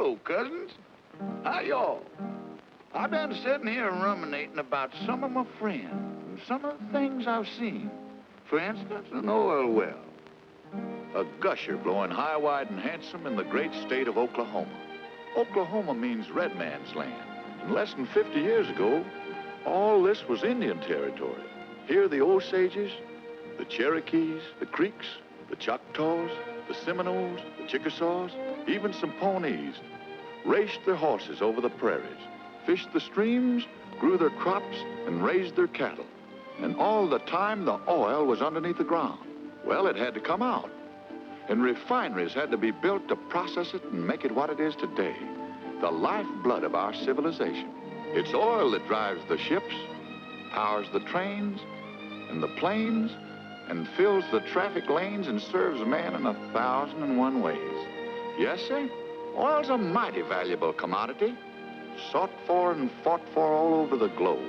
Hello, cousins. How y'all? I've been sitting here ruminating about some of my friends and some of the things I've seen. For instance, an oil well. A gusher blowing high, wide, and handsome in the great state of Oklahoma. Oklahoma means red man's land. And less than 50 years ago, all this was Indian territory. Here the Osages, the Cherokees, the Creeks, the Choctaws, the Seminoles, the Chickasaws, even some Pawnees, raced their horses over the prairies, fished the streams, grew their crops, and raised their cattle. And all the time, the oil was underneath the ground. Well, it had to come out. And refineries had to be built to process it and make it what it is today, the lifeblood of our civilization. It's oil that drives the ships, powers the trains and the planes, and fills the traffic lanes and serves man in 1,001 ways. Yes, sir, oil's a mighty valuable commodity, sought for and fought for all over the globe.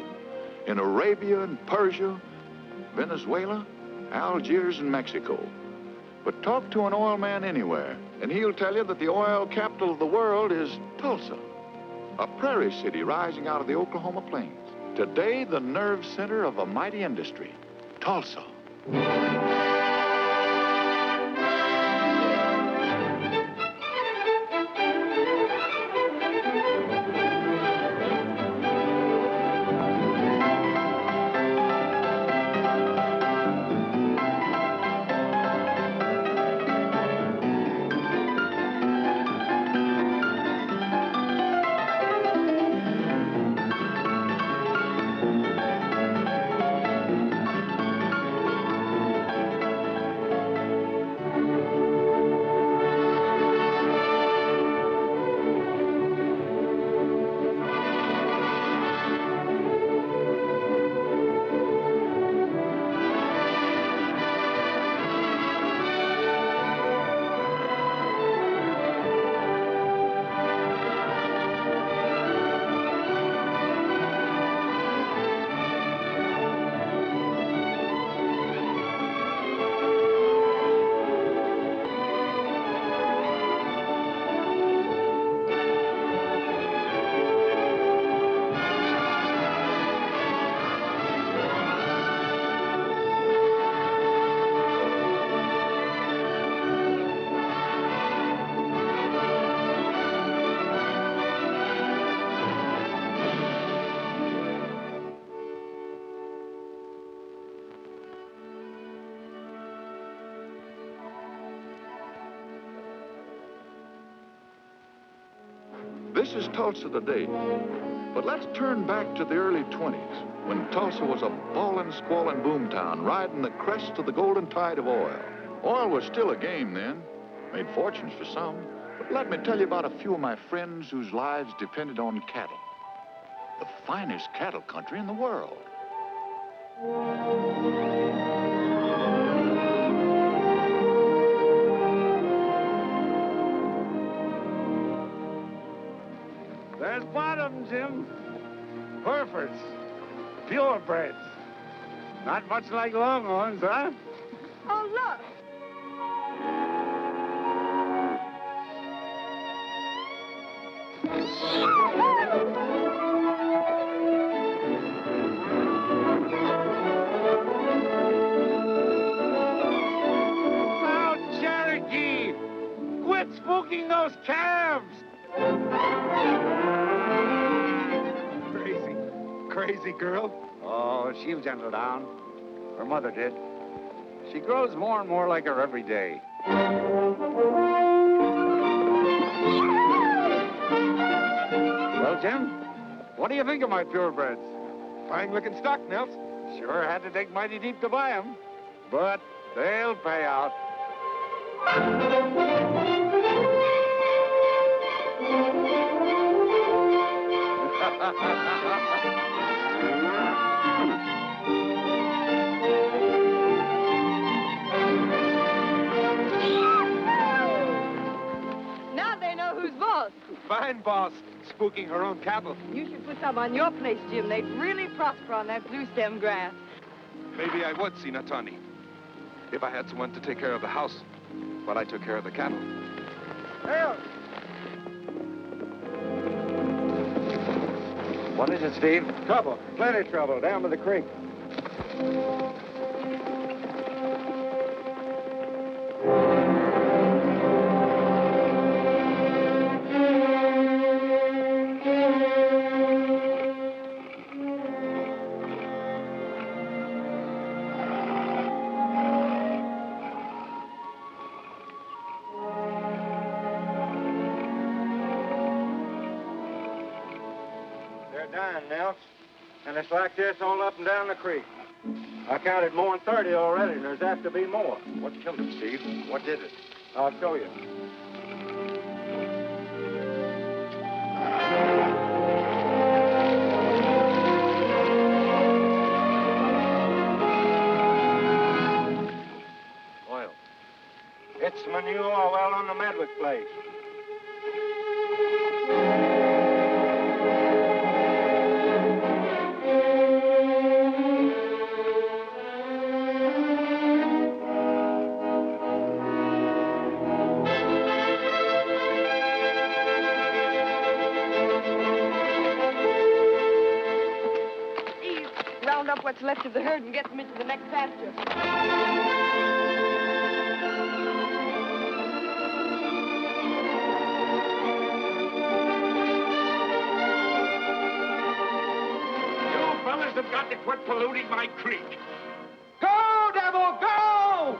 In Arabia and Persia, Venezuela, Algiers and Mexico. But talk to an oil man anywhere, and he'll tell you that the oil capital of the world is Tulsa, a prairie city rising out of the Oklahoma plains. Today, the nerve center of a mighty industry, Tulsa. This is Tulsa today, but let's turn back to the early 20s, when Tulsa was a ballin', squallin' boomtown, riding the crest of the golden tide of oil. Oil was still a game then, made fortunes for some, but let me tell you about a few of my friends whose lives depended on cattle. The finest cattle country in the world. There's bottom, Jim. Herefords. Purebreds. Not much like Longhorns, huh? Oh, look. Now, Cherokee! Quit spooking those calves! Crazy girl. Oh, she'll gentle down. Her mother did. She grows more and more like her every day. Well, Jim, what do you think of my purebreds? Fine-looking stock, Nels. Sure had to dig mighty deep to buy them, but they'll pay out. Now they know who's boss. Fine boss, spooking her own cattle. You should put some on your place, Jim. They'd really prosper on that blue stem grass. Maybe I would, Sina Tawny, if I had someone to take care of the house while I took care of the cattle. Harold! What is it, Steve? Trouble. Plenty trouble. Down by the creek. And it's like this all up and down the creek. I counted more than 30 already, and there's apt to be more. What killed him, Steve? What did it? I'll show you. Oil. It's manure well on the Medwick place. What's left of the herd and get them into the next pasture. You fellas have got to quit polluting my creek. Go, devil, go!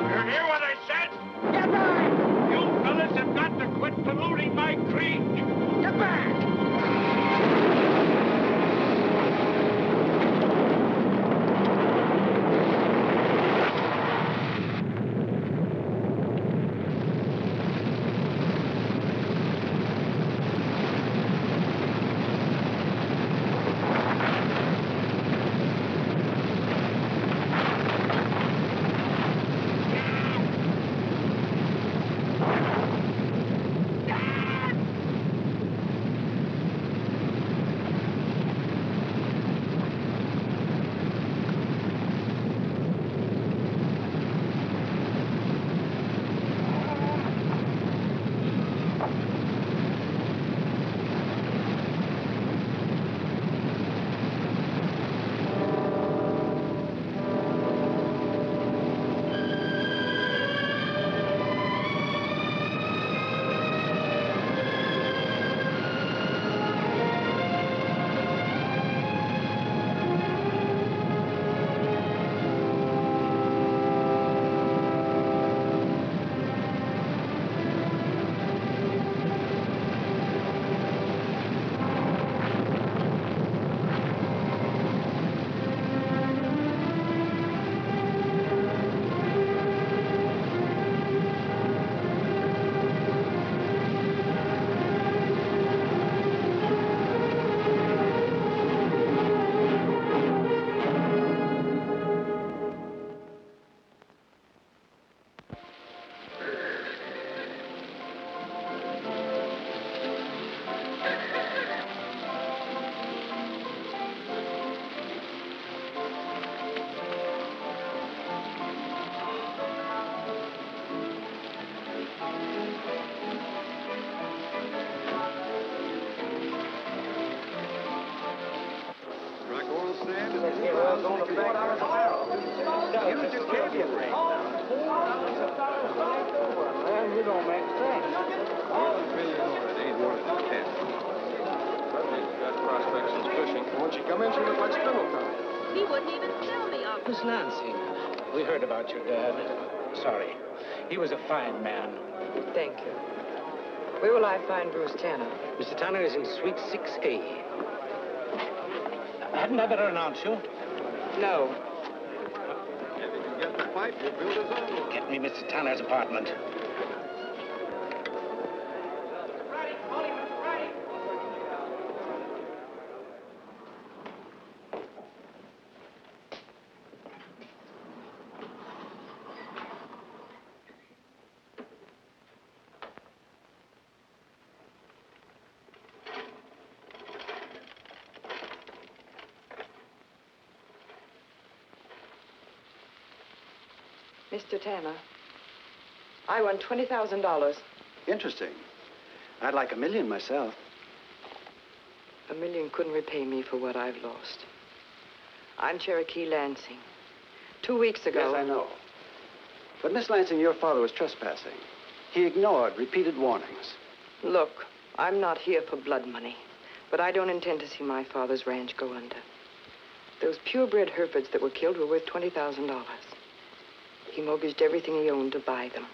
You hear what I said? Get back! You fellas have got to quit polluting my creek. Get back! You don't make sense. Prospects is fishing. Once you come in, she looked like spindle time. He wouldn't even tell me of it. Miss Lansing, we heard about your dad. Sorry. He was a fine man. Thank you. Where will I find Bruce Tanner? Mr. Tanner is in Suite 6A. Hadn't I better announce you? No. If he can get the pipe, he'll build his own. Get me Mr. Tanner's apartment. Mr. Tanner, I won $20,000. Interesting. I'd like $1 million myself. $1 million couldn't repay me for what I've lost. I'm Cherokee Lansing. 2 weeks ago... Yes, I know. But, Miss Lansing, your father was trespassing. He ignored repeated warnings. Look, I'm not here for blood money, but I don't intend to see my father's ranch go under. Those purebred Herefords that were killed were worth $20,000. He mortgaged everything he owned to buy them.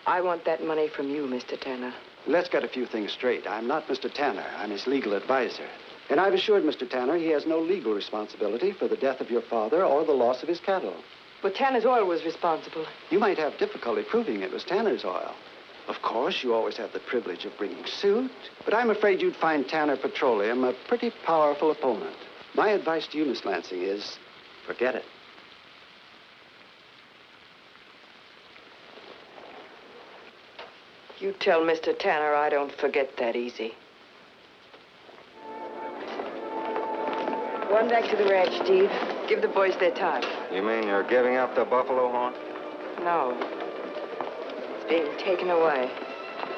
I want that money from you, Mr. Tanner. Let's get a few things straight. I'm not Mr. Tanner. I'm his legal advisor. And I've assured Mr. Tanner he has no legal responsibility for the death of your father or the loss of his cattle. But Tanner's oil was responsible. You might have difficulty proving it was Tanner's oil. Of course, you always have the privilege of bringing suit, but I'm afraid you'd find Tanner Petroleum a pretty powerful opponent. My advice to you, Miss Lansing, is forget it. You tell Mr. Tanner I don't forget that easy. Go on back to the ranch, Steve. Give the boys their time. You mean you're giving up the buffalo horn? No. It's being taken away.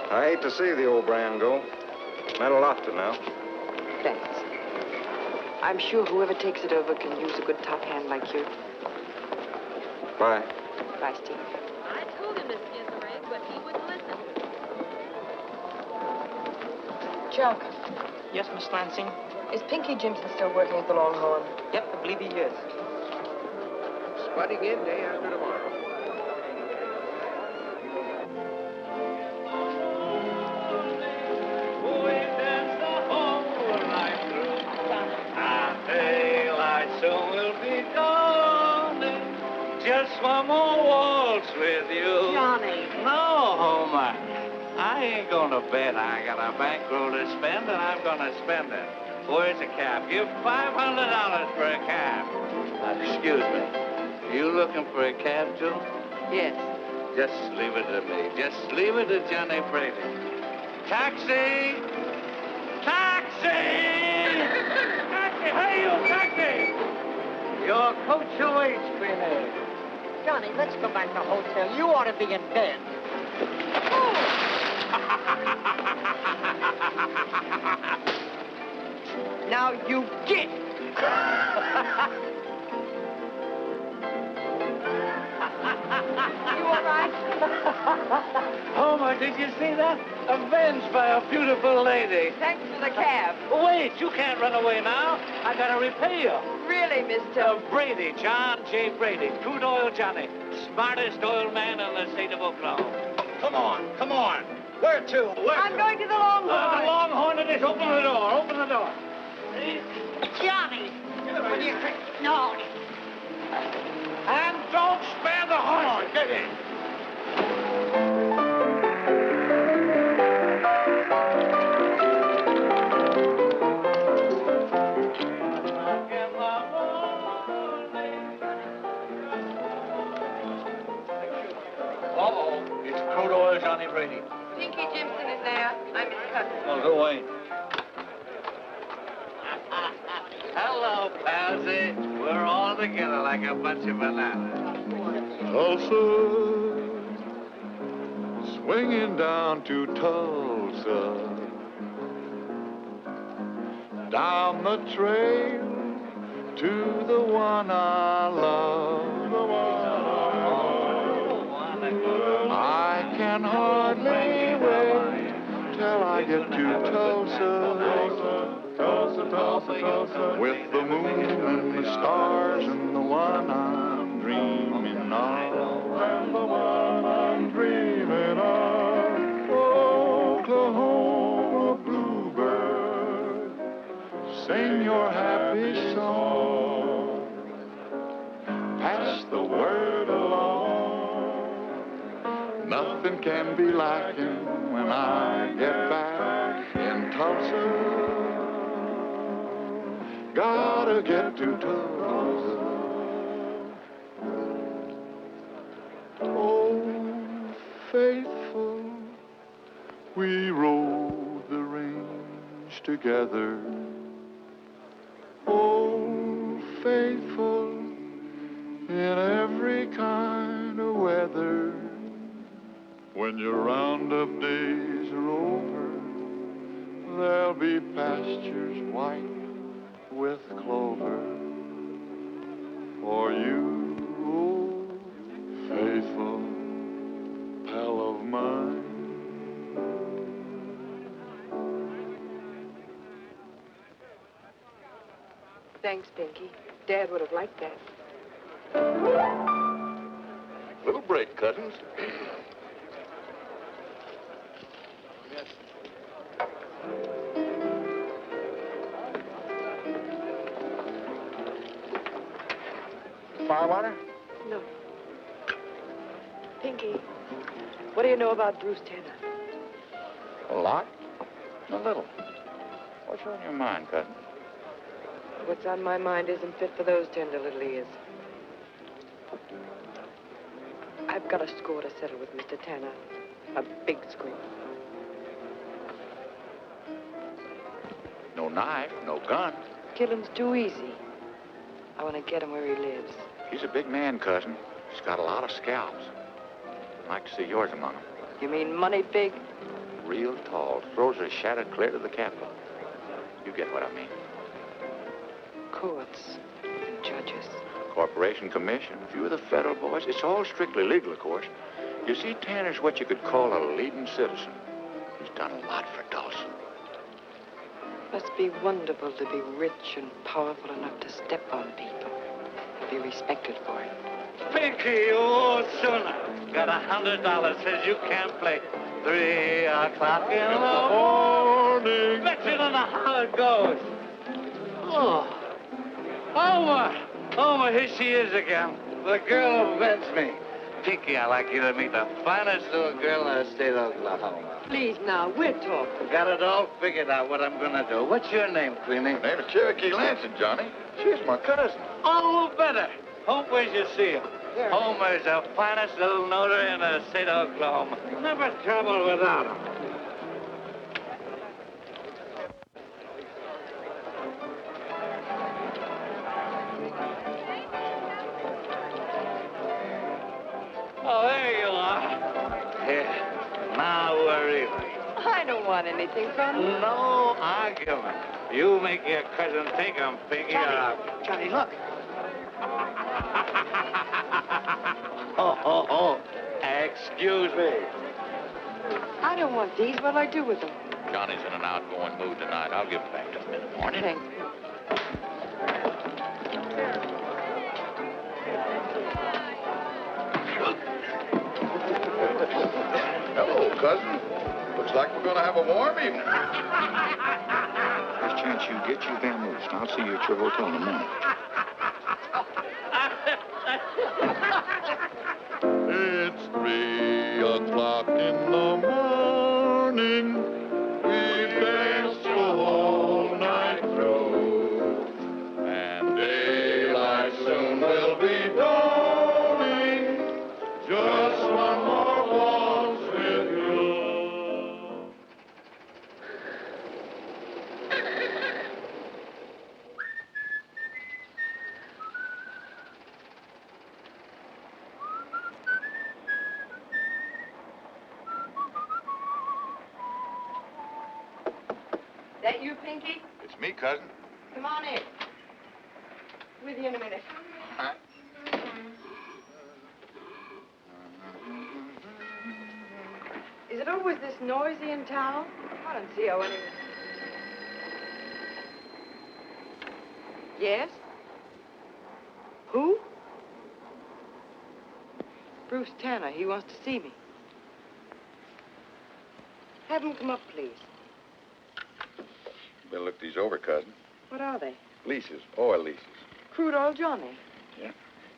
I hate to see the old brand go. Meant a lot to now. Thanks. I'm sure whoever takes it over can use a good top hand like you. Bye. Bye, Steve. I told him to skin the rig, but he wouldn't listen. Chuck, Yes, Miss Lansing? is Pinky Jimson still working at the Longhorn? Yep, I believe he is. Sputting in day after tomorrow. Soon will be dawning. Just one more waltz with you. Johnny. No, Homer. I ain't gonna bet. I got a bankroll to spend, and I'm gonna spend it. Where's a cab? Give $500 for a cab. Now, excuse me. You looking for a cab, too? Yes. Just leave it to me. Just leave it to Johnny Brady. Taxi! Taxi! Taxi! Hey, you taxi! Your coach awaits me there. Johnny, let's go back to the hotel. You ought to be in bed. Now you get. You all right? Homer, did you see that? Avenged by a beautiful lady. Thanks for the cab. Wait, you can't run away now. I gotta repay you. Really, Mr. Brady, John J. Brady, crude oil Johnny, smartest oil man in the state of Oklahoma. Come on, come on. Where to? Where I'm to? going to the Longhorn. The Longhorn it is. Open the door. Open the door. Johnny! Will you... No. And don't spare the horn. Get in. Uh-oh. It's crude oil Johnny Brady. Pinky Jimson is there. I'm his cousin. Oh, who ain't? Hello, Palsy. We're all together like a bunch of bananas. Tulsa, swinging down to Tulsa, down the trail to the one I love. I can hardly wait till I get to Tulsa. Tulsa, Tulsa, Tulsa, with the moon and the stars and the one I'm dreaming of. And the one I'm dreaming of. Oklahoma bluebird, sing your happy song. Pass the word along. Nothing can be lacking when I get back in Tulsa. Gotta get to Tulsa. Oh, faithful, we rode the range together. Oh, faithful, in every kind of weather. When your roundup days are over, there'll be pastures white with clover for you, oh, faithful pal of mine. Thanks, Pinky. Dad would have liked that. Little break, cousins. Firewater? No. Pinky, what do you know about Bruce Tanner? A lot? A little. What's on your mind, cousin? What's on my mind isn't fit for those tender little ears. I've got a score to settle with Mr. Tanner. A big score. No knife, no gun. Killing's too easy. I want to get him where he lives. He's a big man, cousin. He's got a lot of scalps. I'd like to see yours among them. You mean money big? Real tall. Throws a shadow clear to the Capitol. You get what I mean. Courts and judges. Corporation commission, a few of the federal boys. It's all strictly legal, of course. You see, Tanner's what you could call a leading citizen. He's done a lot for Tulsa. Must be wonderful to be rich and powerful enough to step on people and be respected for it. Pinky, oh, sooner. Got $100, says you can't play 3 o'clock in the morning. Bet you don't know how it goes. Oh. Homer, here she is again. The girl who vents me. Pinky, I'd like you to meet the finest little girl in the state of Oklahoma. Please, now, we're talking. Got it all figured out what I'm gonna do. What's your name, Queenie? My name is Cherokee Lansing, Johnny. She's my cousin. Oh, better. Hope we should see her. Homer's the finest little notary in the state of Oklahoma. Never trouble without him. Oh, there you are. Here. Now we're even. I don't want anything from you. No argument. You make your cousin take him, Pinky. Johnny, look. Oh. Excuse me. I don't want these. What'll I do with them? Johnny's in an outgoing mood tonight. I'll give him back to him in the morning. Thanks. Hello, cousin. Looks like we're going to have a warm evening. First chance you get, you vamoose, and I'll see you at your hotel in the morning. It's 3 o'clock in the morning. We danced the whole night through. And daylight soon will be dawning. Just one more waltz with you. That you, Pinky? It's me, cousin. Come on in. With you in a minute. Huh? Is it always this noisy in town? I don't see how any... Yes? Who? Bruce Tanner. He wants to see me. Have him come up, please. Better look these over, cousin. What are they? Leases, oil leases. Crude oil Johnny. Yeah.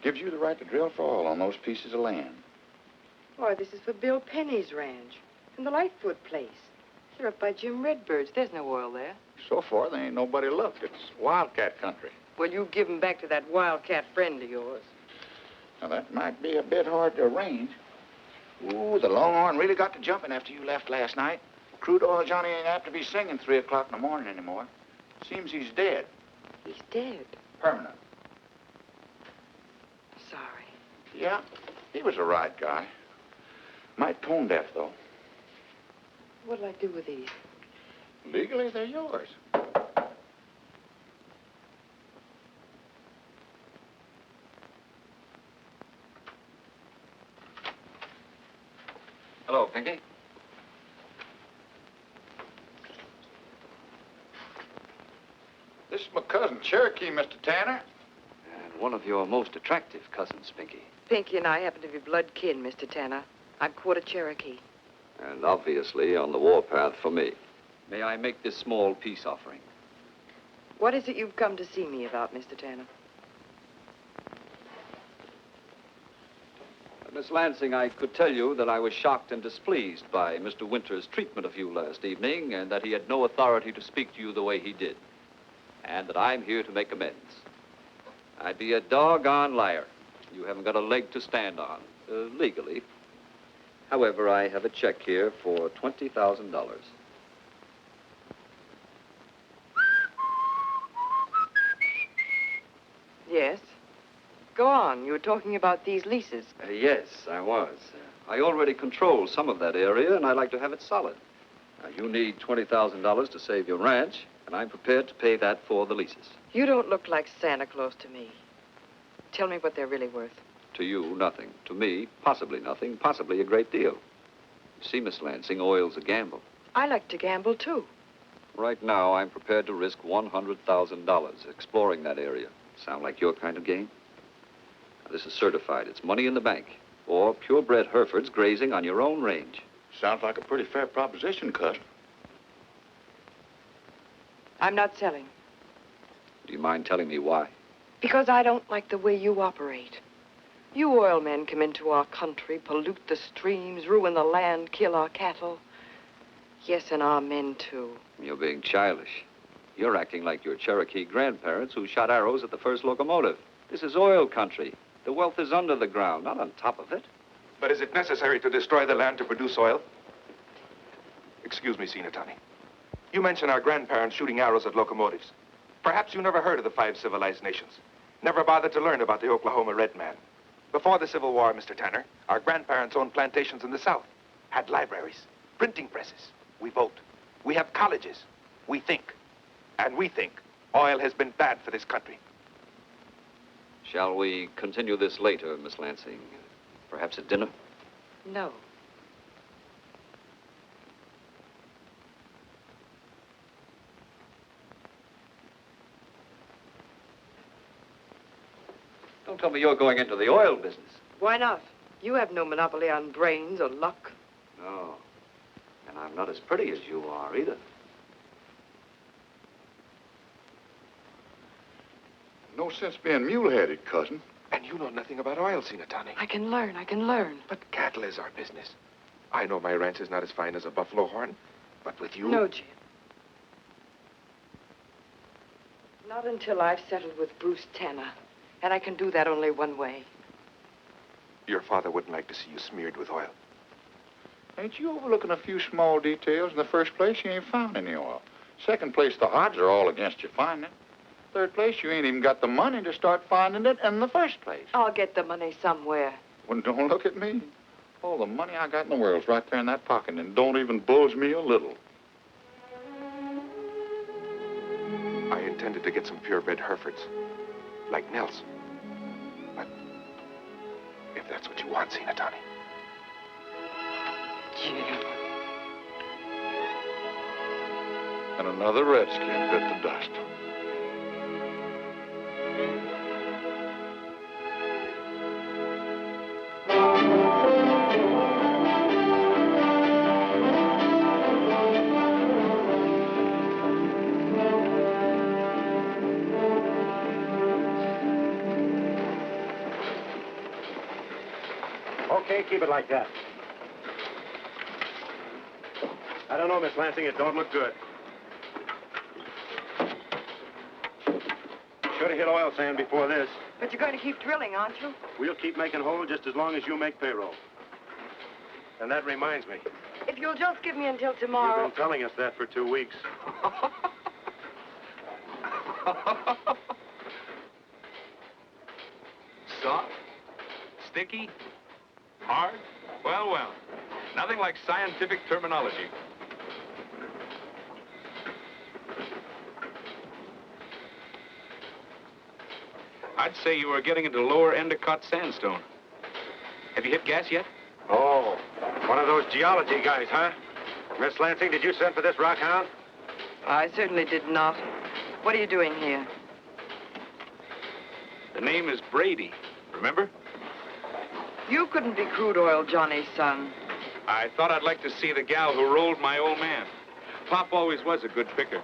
Gives you the right to drill for oil on those pieces of land. Why, this is for Bill Penny's ranch and the Lightfoot place. They're up by Jim Redbird's. There's no oil there. So far, there ain't nobody looked. It's wildcat country. Well, you give 'em back to that wildcat friend of yours. Now, that might be a bit hard to arrange. Ooh, the Longhorn really got to jumping after you left last night. Crude oil Johnny ain't apt to be singing 3 o'clock in the morning anymore. Seems he's dead. He's dead. Permanent. Sorry. Yeah, he was a right guy. Might tone deaf, though. What'll I do with these? Legally, they're yours. Hello, Pinky. This is my cousin, Cherokee, Mr. Tanner. And one of your most attractive cousins, Pinky. Pinky and I happen to be blood kin, Mr. Tanner. I'm quarter Cherokee. And obviously on the warpath for me. May I make this small peace offering? What is it you've come to see me about, Mr. Tanner? Miss Lansing, I could tell you that I was shocked and displeased by Mr. Winter's treatment of you last evening, and that he had no authority to speak to you the way he did. And that I'm here to make amends. I'd be a doggone liar. You haven't got a leg to stand on, legally. However, I have a check here for $20,000. Yes. Go on. You were talking about these leases. Yes, I was. I already control some of that area, and I'd like to have it solid. Now, you need $20,000 to save your ranch, and I'm prepared to pay that for the leases. You don't look like Santa Claus to me. Tell me what they're really worth. To you, nothing. To me, possibly nothing, possibly a great deal. You see, Miss Lansing, oil's a gamble. I like to gamble, too. Right now, I'm prepared to risk $100,000 exploring that area. Sound like your kind of game? Now, this is certified. It's money in the bank. Or purebred Herefords grazing on your own range. Sounds like a pretty fair proposition, cousin. I'm not selling. Do you mind telling me why? Because I don't like the way you operate. You oil men come into our country, pollute the streams, ruin the land, kill our cattle. Yes, and our men, too. You're being childish. You're acting like your Cherokee grandparents who shot arrows at the first locomotive. This is oil country. The wealth is under the ground, not on top of it. But is it necessary to destroy the land to produce oil? Excuse me, Sinatani. You mentioned our grandparents shooting arrows at locomotives. Perhaps you never heard of the 5 civilized nations. Never bothered to learn about the Oklahoma Red Man. Before the Civil War, Mr. Tanner, our grandparents owned plantations in the South, had libraries, printing presses. We vote. We have colleges. We think. And we think oil has been bad for this country. Shall we continue this later, Miss Lansing? Perhaps at dinner? No. Don't tell me you're going into the oil business. Why not? You have no monopoly on brains or luck. No. And I'm not as pretty as you are, either. No sense being mule-headed, cousin. And you know nothing about oil, Sinatani. I can learn. But cattle is our business. I know my ranch is not as fine as a buffalo horn, but with you... No, Jim. Not until I've settled with Bruce Tanner. And I can do that only one way. Your father wouldn't like to see you smeared with oil. Ain't you overlooking a few small details? In the first place, you ain't found any oil. Second place, the odds are all against you finding it. Third place, you ain't even got the money to start finding it in the first place. I'll get the money somewhere. Well, don't look at me. All the money I got in the world's right there in that pocket, and don't even bulge me a little. I intended to get some purebred Herefords, like Nels. But if that's what you want, Sinatani. Jim. And another redskin bit the dust. Okay, keep it like that. I don't know, Miss Lansing, it don't look good. Should have hit oil sand before this. But you're going to keep drilling, aren't you? We'll keep making holes just as long as you make payroll. And that reminds me. If you'll just give me until tomorrow... You've been telling us that for 2 weeks. Soft? Sticky? Hard? Well, well. Nothing like scientific terminology. I'd say you were getting into lower Endicott sandstone. Have you hit gas yet? Oh, one of those geology guys, huh? Miss Lansing, did you send for this rockhound? I certainly did not. What are you doing here? The name is Brady, remember? You couldn't be crude oil Johnny's son. I thought I'd like to see the gal who rolled my old man. Pop always was a good picker.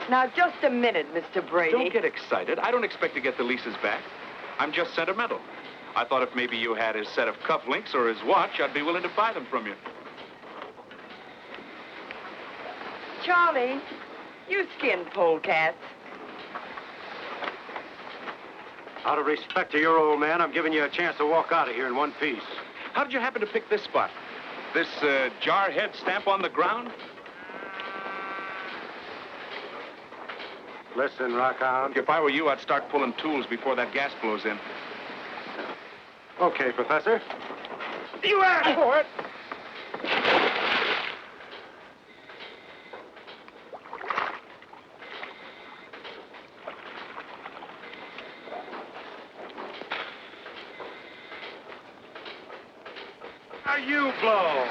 Now, just a minute, Mr. Brady. Don't get excited. I don't expect to get the leases back. I'm just sentimental. I thought if maybe you had his set of cufflinks or his watch, I'd be willing to buy them from you. Charlie, you skin polecats. Out of respect to your old man, I'm giving you a chance to walk out of here in one piece. How did you happen to pick this spot? This jarhead stamp on the ground? Listen, Rockhound. If I were you, I'd start pulling tools before that gas blows in. Okay, Professor. You asked for it! Now you blow.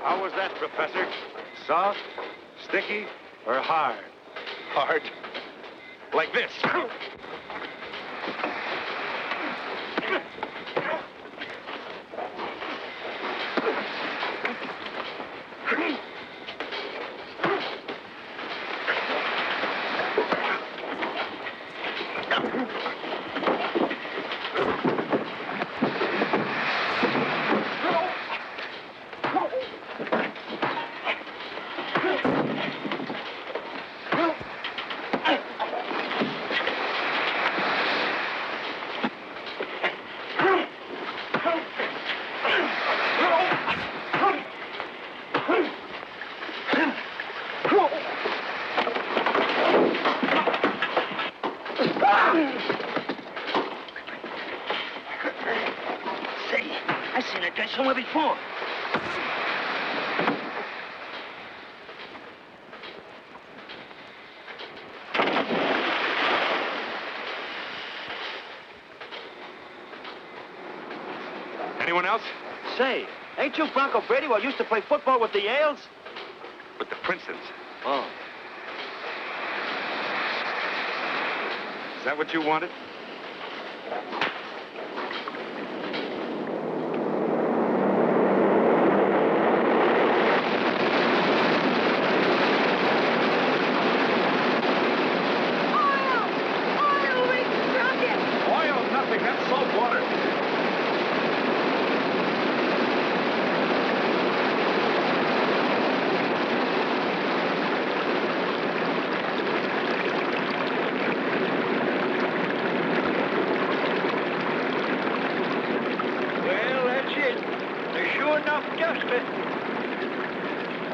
How was that, Professor? Soft, sticky, or hard? Hard. Like this. Somewhere before. Anyone else? Say, ain't you Bronco Brady who used to play football with the Yales? With the Princetons. Oh. Is that what you wanted?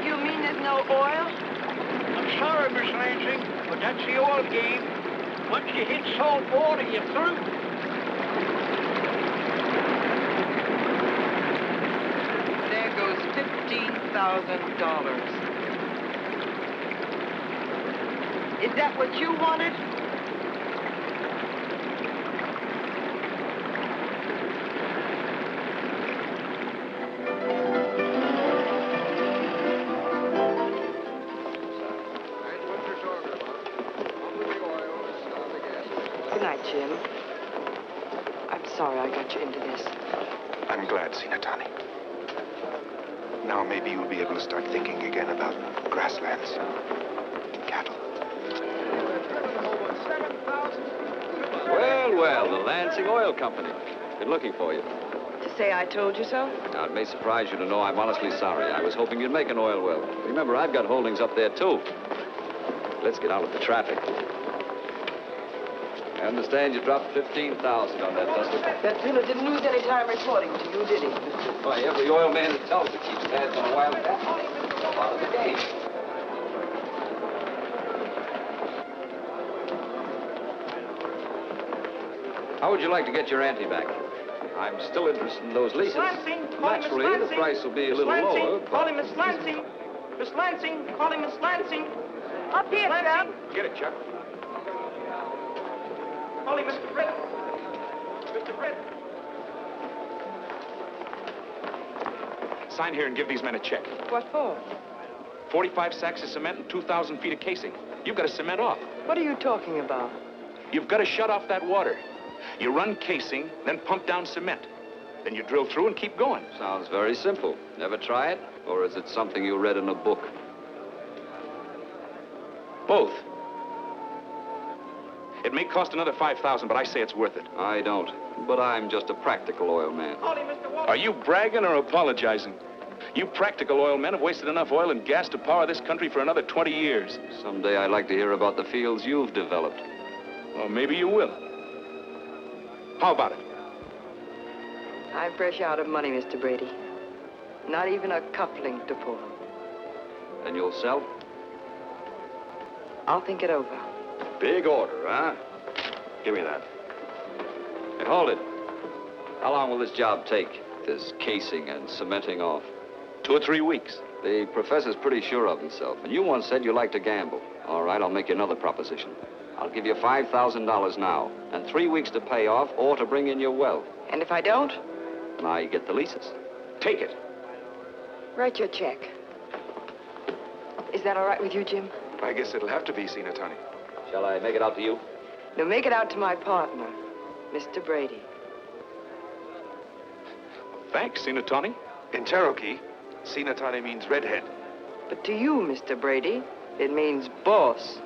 You mean there's no oil? I'm sorry, Miss Lansing, but that's the oil game. Once you hit salt water, you're through. There goes $15,000. Is that what you wanted? Good night, Jim. I'm sorry I got you into this. I'm glad, Sinatani. Now maybe you'll be able to start thinking again about grasslands, cattle. Well, well, the Lansing Oil Company. Been looking for you. To say I told you so? Now, it may surprise you to know I'm honestly sorry. I was hoping you'd make an oil well. Remember, I've got holdings up there, too. Let's get out of the traffic. I understand you dropped $15,000 on that Tulsa. That fella didn't lose any time reporting to you, did he? Why, every oil man in Tulsa keeps tabs on a wildcat. Part of the game. How would you like to get your ante back? I'm still interested in those leases. Lansing, calling Miss Naturally, the Lansing. price will be a Miss little Lansing, lower. calling Miss Lansing. Miss Lansing, calling Miss Lansing. Up here, Chuck. Get it, Chuck. Calling Mr. Britt. Mr. Britt. Sign here and give these men a check. What for? 45 sacks of cement and 2,000 feet of casing. You've got to cement off. What are you talking about? You've got to shut off that water. You run casing, then pump down cement. Then you drill through and keep going. Sounds very simple. Never try it? Or is it something you read in a book? Both. It may cost another 5,000, but I say it's worth it. I don't. But I'm just a practical oil man. Calling Mr. Walter. Are you bragging or apologizing? You practical oil men have wasted enough oil and gas to power this country for another 20 years. Someday I'd like to hear about the fields you've developed. Well, maybe you will. How about it? I'm fresh out of money, Mr. Brady. Not even a cufflink to pull. And you'll sell? I'll think it over. Big order, huh? Give me that. Hey, hold it. How long will this job take? This casing and cementing off? 2 or 3 weeks. The professor's pretty sure of himself, and you once said you like to gamble. All right, I'll make you another proposition. I'll give you $5,000 now, and 3 weeks to pay off or to bring in your wealth. And if I don't? Now you get the leases. Take it. Write your check. Is that all right with you, Jim? I guess it'll have to be, Seen Attorney. Shall I make it out to you? No, make it out to my partner, Mr. Brady. Thanks, Seen Attorney. In Cherokee, Seen Attorney means redhead. But to you, Mr. Brady, it means boss.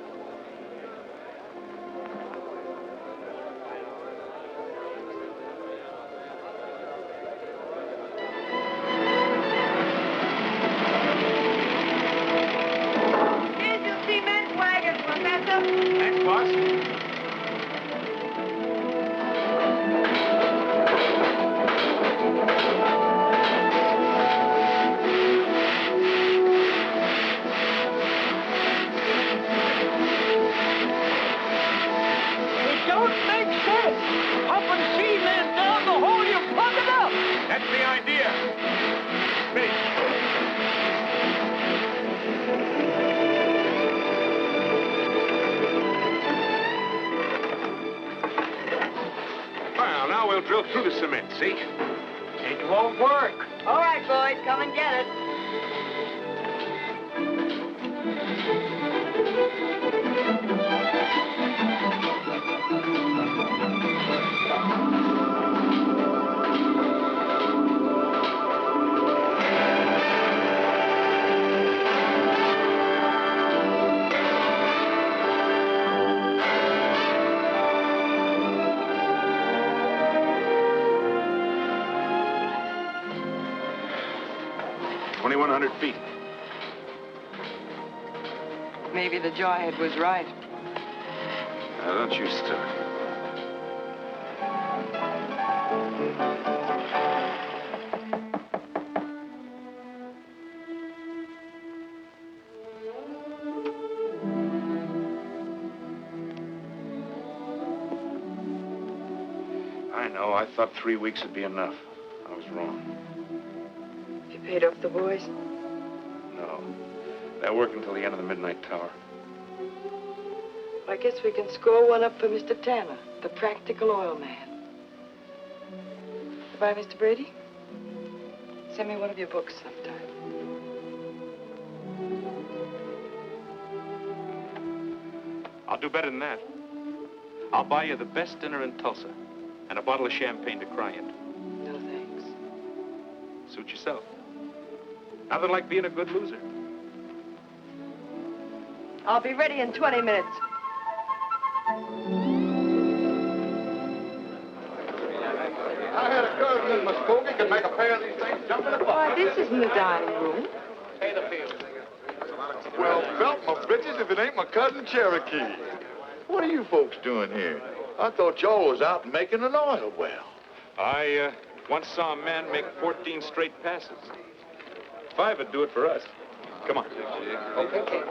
Here's your cement wagon, Professor. Thanks, boss. It don't make sense. Pumping cement down the hole you plug it up. That's the idea. Finish. Well, now we'll drill through the cement, see? It won't work. All right, boys, come and get it. Feet. Maybe the jawhead was right. Now, don't you start. I know. I thought 3 weeks would be enough. I was wrong. You paid off the boys? No. They're working until the end of the midnight tower. I guess we can score one up for Mr. Tanner, the practical oil man. Goodbye, Mr. Brady. Send me one of your books sometime. I'll do better than that. I'll buy you the best dinner in Tulsa and a bottle of champagne to cry into. No, thanks. Suit yourself. Nothing like being a good loser. I'll be ready in 20 minutes. I had a cousin in Muskogee could make a pair of these things jump in the Why, butt. this isn't the dining room. Well, felt my britches if it ain't my cousin Cherokee. What are you folks doing here? I thought y'all was out making an oil well. I once saw a man make 14 straight passes. 5 would do it for us. Come on. Okay.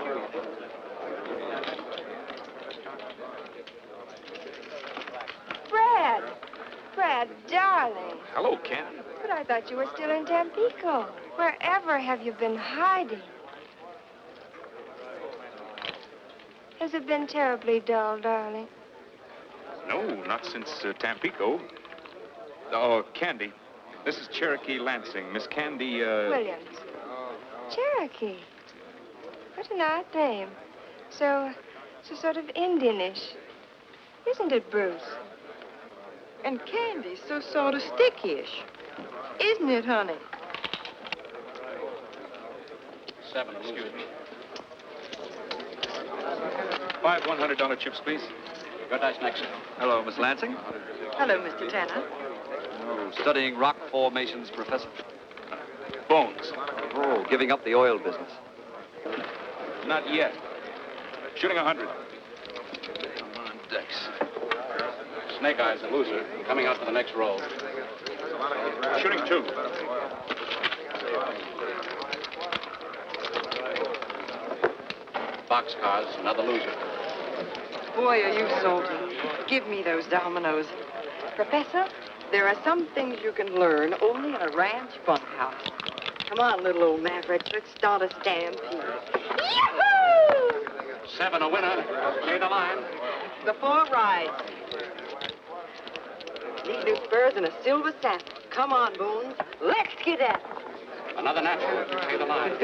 Brad, darling. Hello, Ken. But I thought you were still in Tampico. Wherever have you been hiding? Has it been terribly dull, darling? No, not since Tampico. Oh, Candy. This is Cherokee Lansing. Miss Candy, Williams. Cherokee. What an odd name. So sort of Indianish. Isn't it, Bruce? And Candy's so sort of sticky-ish. Isn't it, honey? 7, excuse me. 5 $100 chips, please. Your dice next. Hello, Miss Lansing. Hello, Mr. Tanner. Oh, studying rock formations, Professor. Bones. Oh, giving up the oil business. Not yet. Shooting 100. Come on, Dex. Snake Eye's a loser. Coming out for the next roll. Shooting 2. Boxcars, another loser. Boy, are you salty. Give me those dominoes. Professor, there are some things you can learn only in a ranch bunkhouse. Come on, little old maverick. Let's start a stampede. Yahoo! 7 a winner. Clear the line. The 4 rides. These new spurs and a silver saddle. Come on, Bones. Let's get at it. Another natural. Clear the line.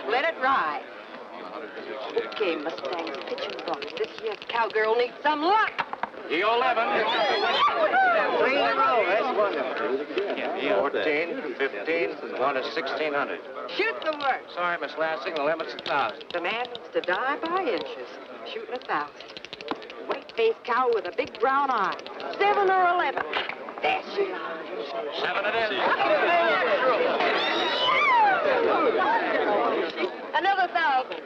Let it ride. Okay, Mustang's pitching box. This year's cowgirl needs some luck. E11. 3 in a row. That's wonderful. 14, 15, 1 is 1,600. Shoot the work. Sorry, Miss Lansing, the limit's 1,000. The man needs to die by inches. Shooting 1,000. White-faced cow with a big brown eye. 7 or 11. There she lies. 7 it is. Another 1,000.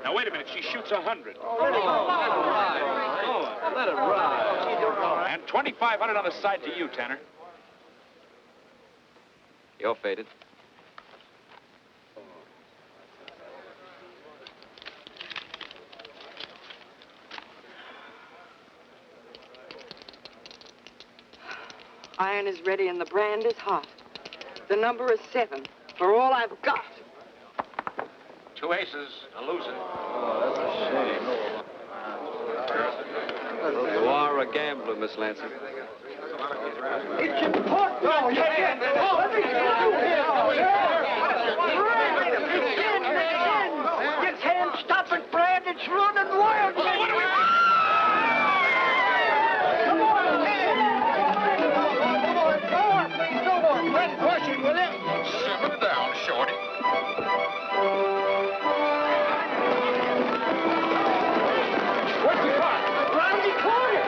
Now, wait a minute. She shoots 100. Let it ride. And 2,500 on the side to you, Tanner. You're faded. Iron is ready and the brand is hot. The number is 7 for all I've got. 2 aces, a loser. You are a gambler, Miss Lansing. It's important. No, you can't. You can't stop it, Brad. It's running wild. Come on. Please, no more. Let's push it, will you? Simmer down, Shorty. What's the car? Round the corner.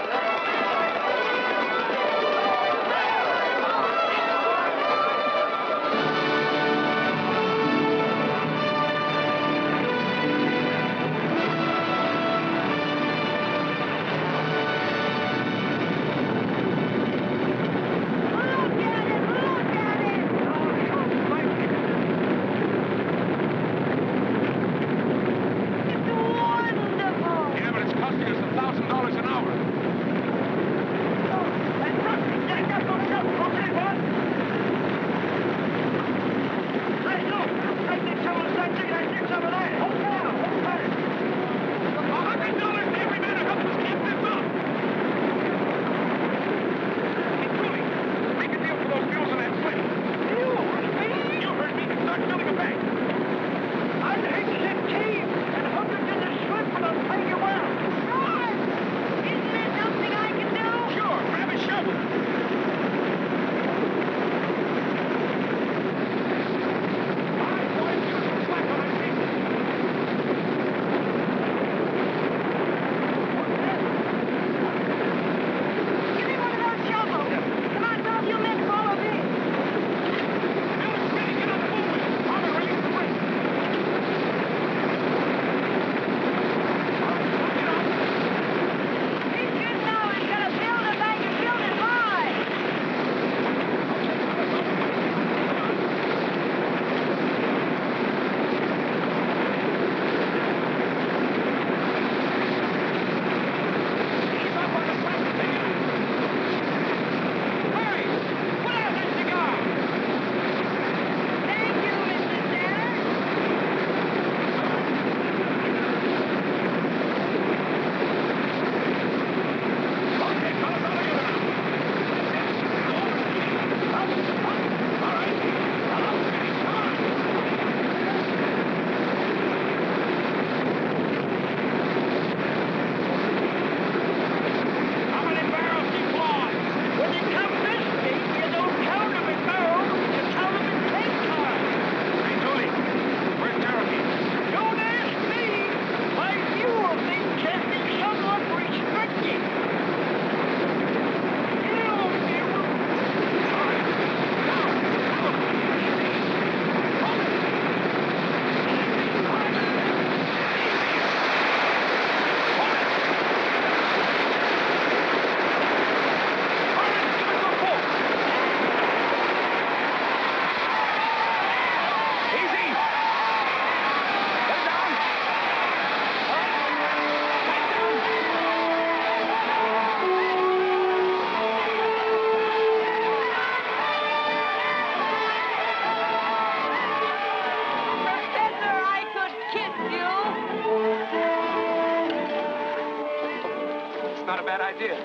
It's not a bad idea.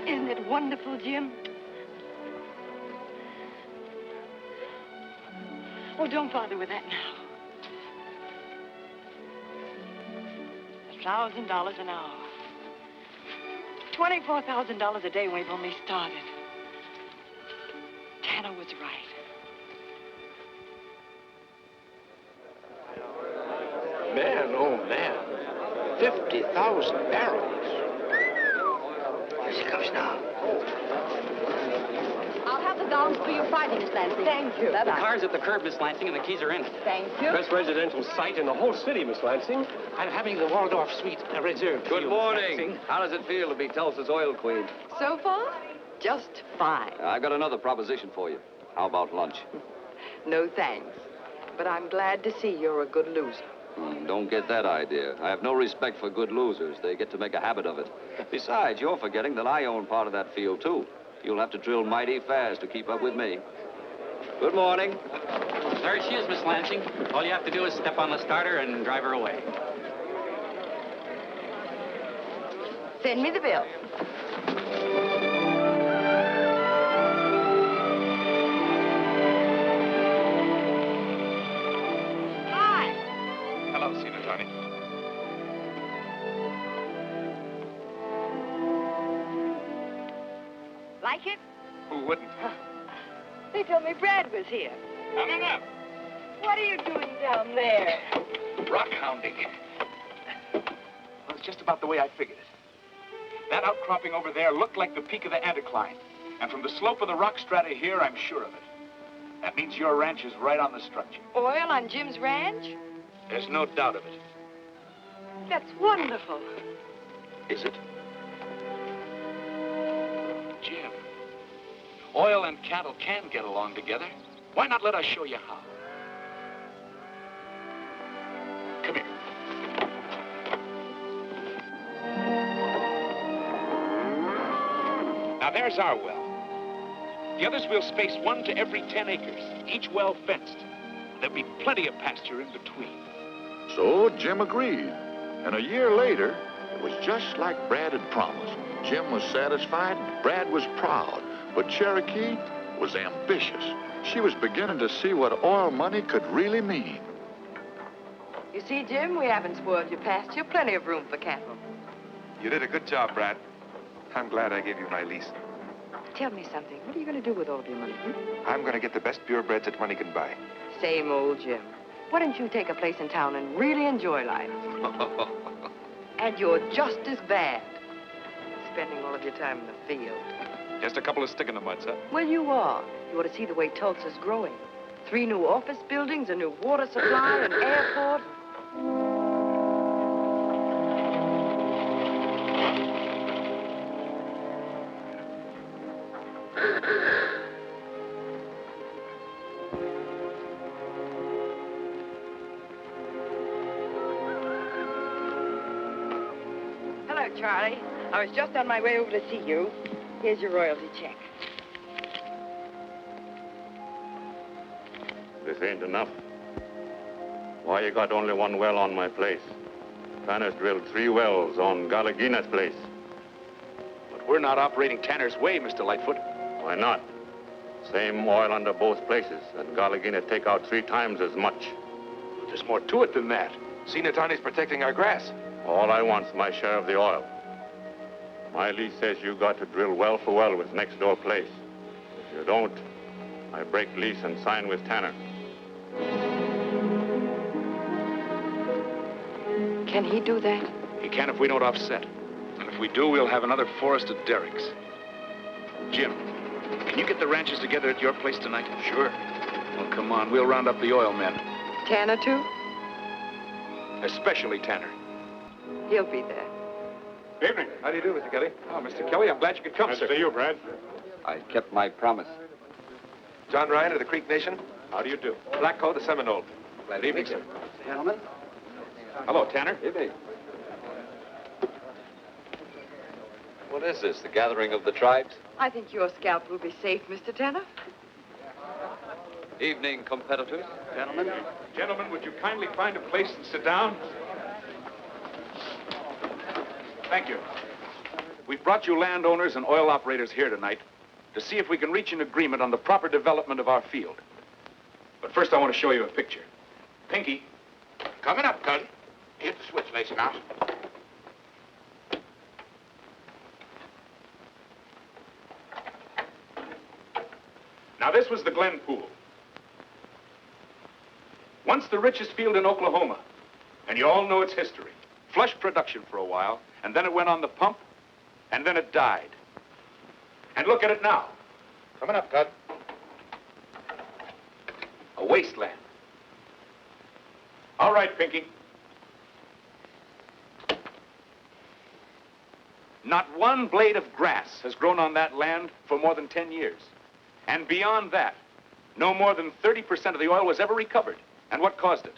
Isn't it wonderful, Jim? Oh, don't bother with that now. $1,000 an hour. $24,000 a day when we've only started. Tanner was right. Man, oh, man. 50,000 barrels. Here she comes now. I'll have the gowns for you Friday, Miss Lansing. Thank you. The car's at the curb, Miss Lansing, and the keys are in it. Thank you. Best residential site in the whole city, Miss Lansing. I'm having the Waldorf suite reserved. Good morning. How does it feel to be Tulsa's oil queen? So far, just fine. I've got another proposition for you. How about lunch? No thanks. But I'm glad to see you're a good loser. Don't get that idea. I have no respect for good losers. They get to make a habit of it. Besides, you're forgetting that I own part of that field, too. You'll have to drill mighty fast to keep up with me. Good morning. There she is, Miss Lansing. All you have to do is step on the starter and drive her away. Send me the bill. Hi. Hello, Senior Tony. Like it? Who wouldn't? They told me Brad was here. Coming up. What are you doing down there? Rock hounding. Well, it's just about the way I figured it. That outcropping over there looked like the peak of the anticline. And from the slope of the rock strata here, I'm sure of it. That means your ranch is right on the structure. Oil on Jim's ranch? There's no doubt of it. That's wonderful. Is it? Jim, oil and cattle can get along together. Why not let us show you how? Come here. Now, there's our well. The others will space 1 to every 10 acres, each well fenced. There'll be plenty of pasture in between. So Jim agreed. And a year later, it was just like Brad had promised. Jim was satisfied, Brad was proud, but Cherokee was ambitious. She was beginning to see what oil money could really mean. You see, Jim, we haven't spoiled your pasture. Plenty of room for cattle. You did a good job, Brad. I'm glad I gave you my lease. Tell me something. What are you going to do with all of your money? I'm going to get the best purebreds that money can buy. Same old Jim. Why don't you take a place in town and really enjoy life? And you're just as bad. Spending all of your time in the field. Just a couple of stick in the muds, huh? Well, you are. You ought to see the way Tulsa's growing. 3 new office buildings, a new water supply, an airport. Hello, Charlie. I was just on my way over to see you. Here's your royalty check. This ain't enough. Why you got only 1 well on my place? Tanner's drilled 3 wells on Galagina's place. But we're not operating Tanner's way, Mr. Lightfoot. Why not? Same oil under both places, and Galagina take out 3 times as much. But there's more to it than that. Sinatani's protecting our grass. All I want's my share of the oil. My lease says you got to drill well for well with next door place. If you don't, I break lease and sign with Tanner. Can he do that? He can if we don't offset. And if we do, we'll have another forest of derricks. Jim, can you get the ranchers together at your place tonight? Sure. Well, come on. We'll round up the oil men. Tanner, too? Especially Tanner. He'll be there. Evening. How do you do, Mr. Kelly? Oh, Mr. Kelly, I'm glad you could come, Nice sir. to see you, Brad. I kept my promise. John Ryan of the Creek Nation. How do you do? Blackcoat, the Seminole. Glad evening, sir. Gentlemen. Hello, Tanner. Evening. What is this, the gathering of the tribes? I think your scalp will be safe, Mr. Tanner. Evening, competitors. Gentlemen. Gentlemen, would you kindly find a place and sit down? Thank you. We've brought you landowners and oil operators here tonight to see if we can reach an agreement on the proper development of our field. But first, I want to show you a picture. Pinky. Coming up, cousin. Hit the switch, Lacy Mouse. Now, this was the Glen Pool. Once the richest field in Oklahoma, and you all know its history. Flush production for a while, and then it went on the pump, and then it died. And look at it now. Coming up, cousin. A wasteland. All right, Pinky. Not one blade of grass has grown on that land for more than 10 years. And beyond that, no more than 30% of the oil was ever recovered. And what caused it?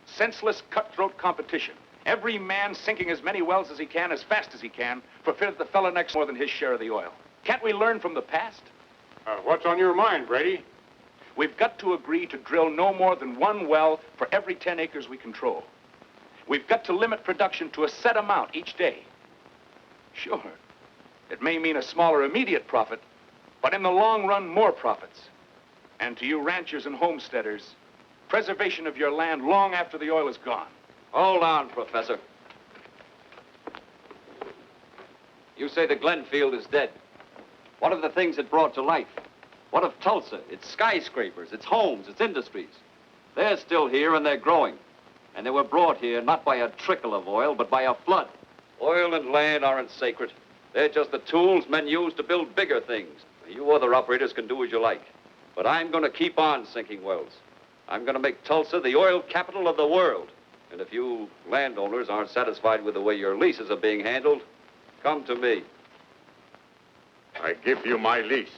Senseless, cutthroat competition. Every man sinking as many wells as he can, as fast as he can, for fear that the fellow next more than his share of the oil. Can't we learn from the past? What's on your mind, Brady? We've got to agree to drill no more than one well for every 10 acres we control. We've got to limit production to a set amount each day. Sure, it may mean a smaller immediate profit, but in the long run, more profits. And to you ranchers and homesteaders, preservation of your land long after the oil is gone. Hold on, Professor. You say the Glenfield is dead. What of the things it brought to life? What of Tulsa, its skyscrapers, its homes, its industries? They're still here and they're growing. And they were brought here not by a trickle of oil, but by a flood. Oil and land aren't sacred. They're just the tools men use to build bigger things. You other operators can do as you like. But I'm going to keep on sinking wells. I'm going to make Tulsa the oil capital of the world. And if you landowners aren't satisfied with the way your leases are being handled, come to me. I give you my lease.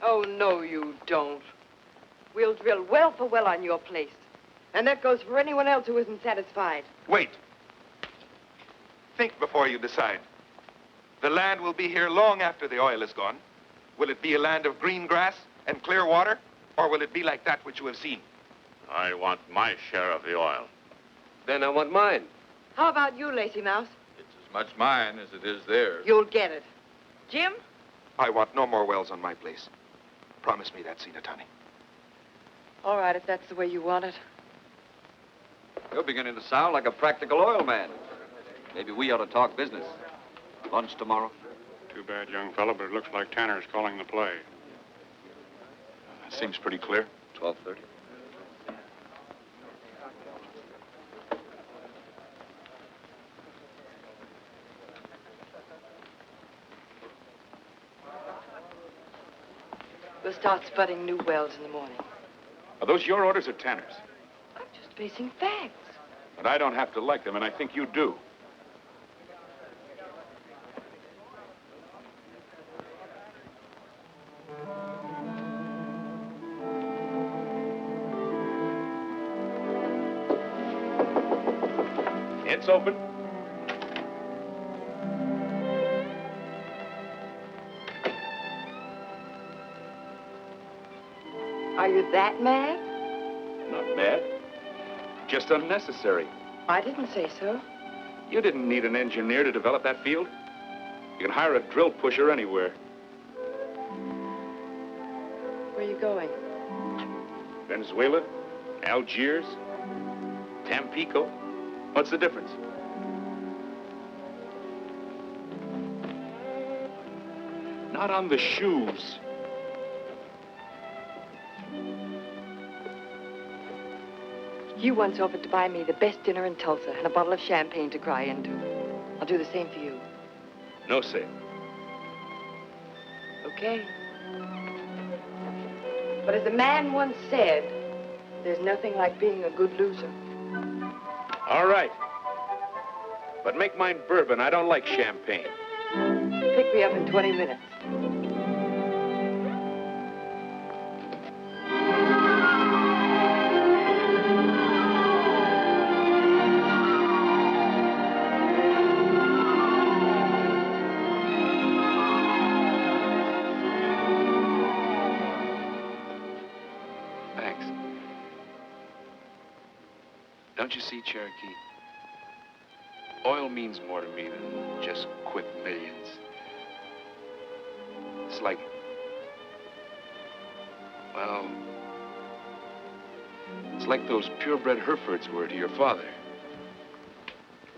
Oh, no, you don't. We'll drill well for well on your place. And that goes for anyone else who isn't satisfied. Wait. Think before you decide. The land will be here long after the oil is gone. Will it be a land of green grass and clear water, or will it be like that which you have seen? I want my share of the oil. Then I want mine. How about you, Lacy Mouse? It's as much mine as it is theirs. You'll get it. Jim? I want no more wells on my place. Promise me that, Sinatani. All right, if that's the way you want it. You're beginning to sound like a practical oil man. Maybe we ought to talk business. Lunch tomorrow? Too bad, young fellow, but it looks like Tanner's calling the play. That seems pretty clear. 12:30. We'll start spudding new wells in the morning. Are those your orders or Tanner's? I'm just facing facts. But I don't have to like them, and I think you do. It's open. Are you that mad? Not mad. Just unnecessary. I didn't say so. You didn't need an engineer to develop that field. You can hire a drill pusher anywhere. Where are you going? Venezuela, Algiers, Tampico. What's the difference? Not on the shoes. You once offered to buy me the best dinner in Tulsa and a bottle of champagne to cry into. I'll do the same for you. No sale. Okay. But as a man once said, there's nothing like being a good loser. All right. But make mine bourbon. I don't like champagne. Pick me up in 20 minutes. Thanks. Don't you see, Cherokee? Oil means more to me than just quick millions. It's like, well, it's like those purebred Herefords were to your father.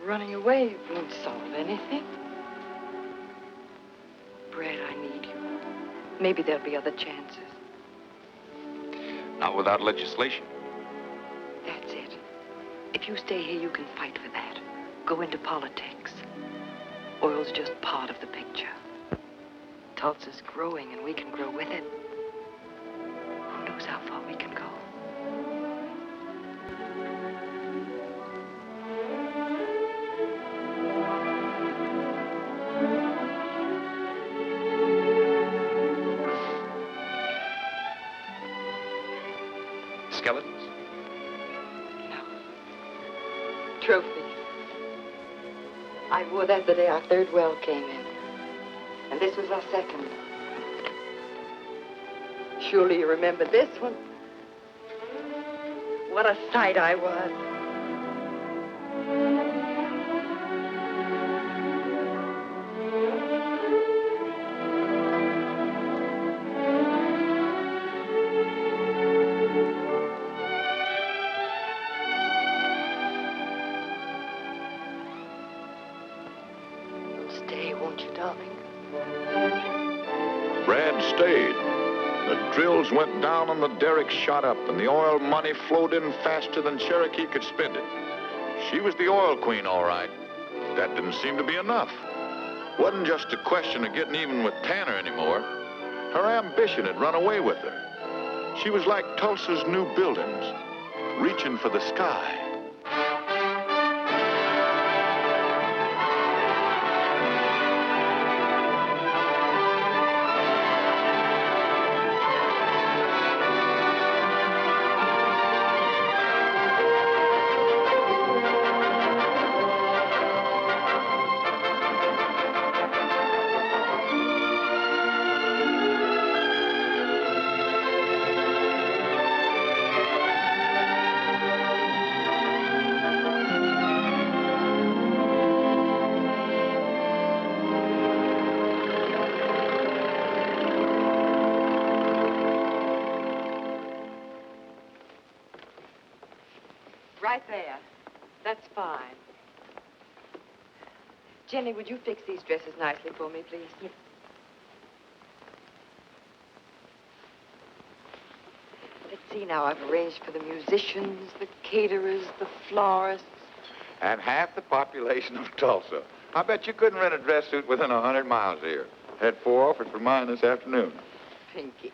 Running away won't solve anything. Brad, I need you. Maybe there'll be other chances. Not without legislation. That's it. If you stay here, you can fight for that. Go into politics. Oil's just part of the picture. Tulsa's growing, and we can grow with it. Who knows how far we can go? Skeletons? Trophies. I wore that the day our third well came in. And this was our second. Surely you remember this one. What a sight I was. Brad stayed. The drills went down and the derrick shot up, and the oil money flowed in faster than Cherokee could spend it. She was the oil queen, all right. That didn't seem to be enough. Wasn't just a question of getting even with Tanner anymore. Her ambition had run away with her. She was like Tulsa's new buildings, reaching for the sky. Right there. That's fine. Jenny, would you fix these dresses nicely for me, please? Yes. Let's see now. I've arranged for the musicians, the caterers, the florists. And half the population of Tulsa. I bet you couldn't rent a dress suit within 100 miles of here. Had 4 offers for mine this afternoon. Pinky.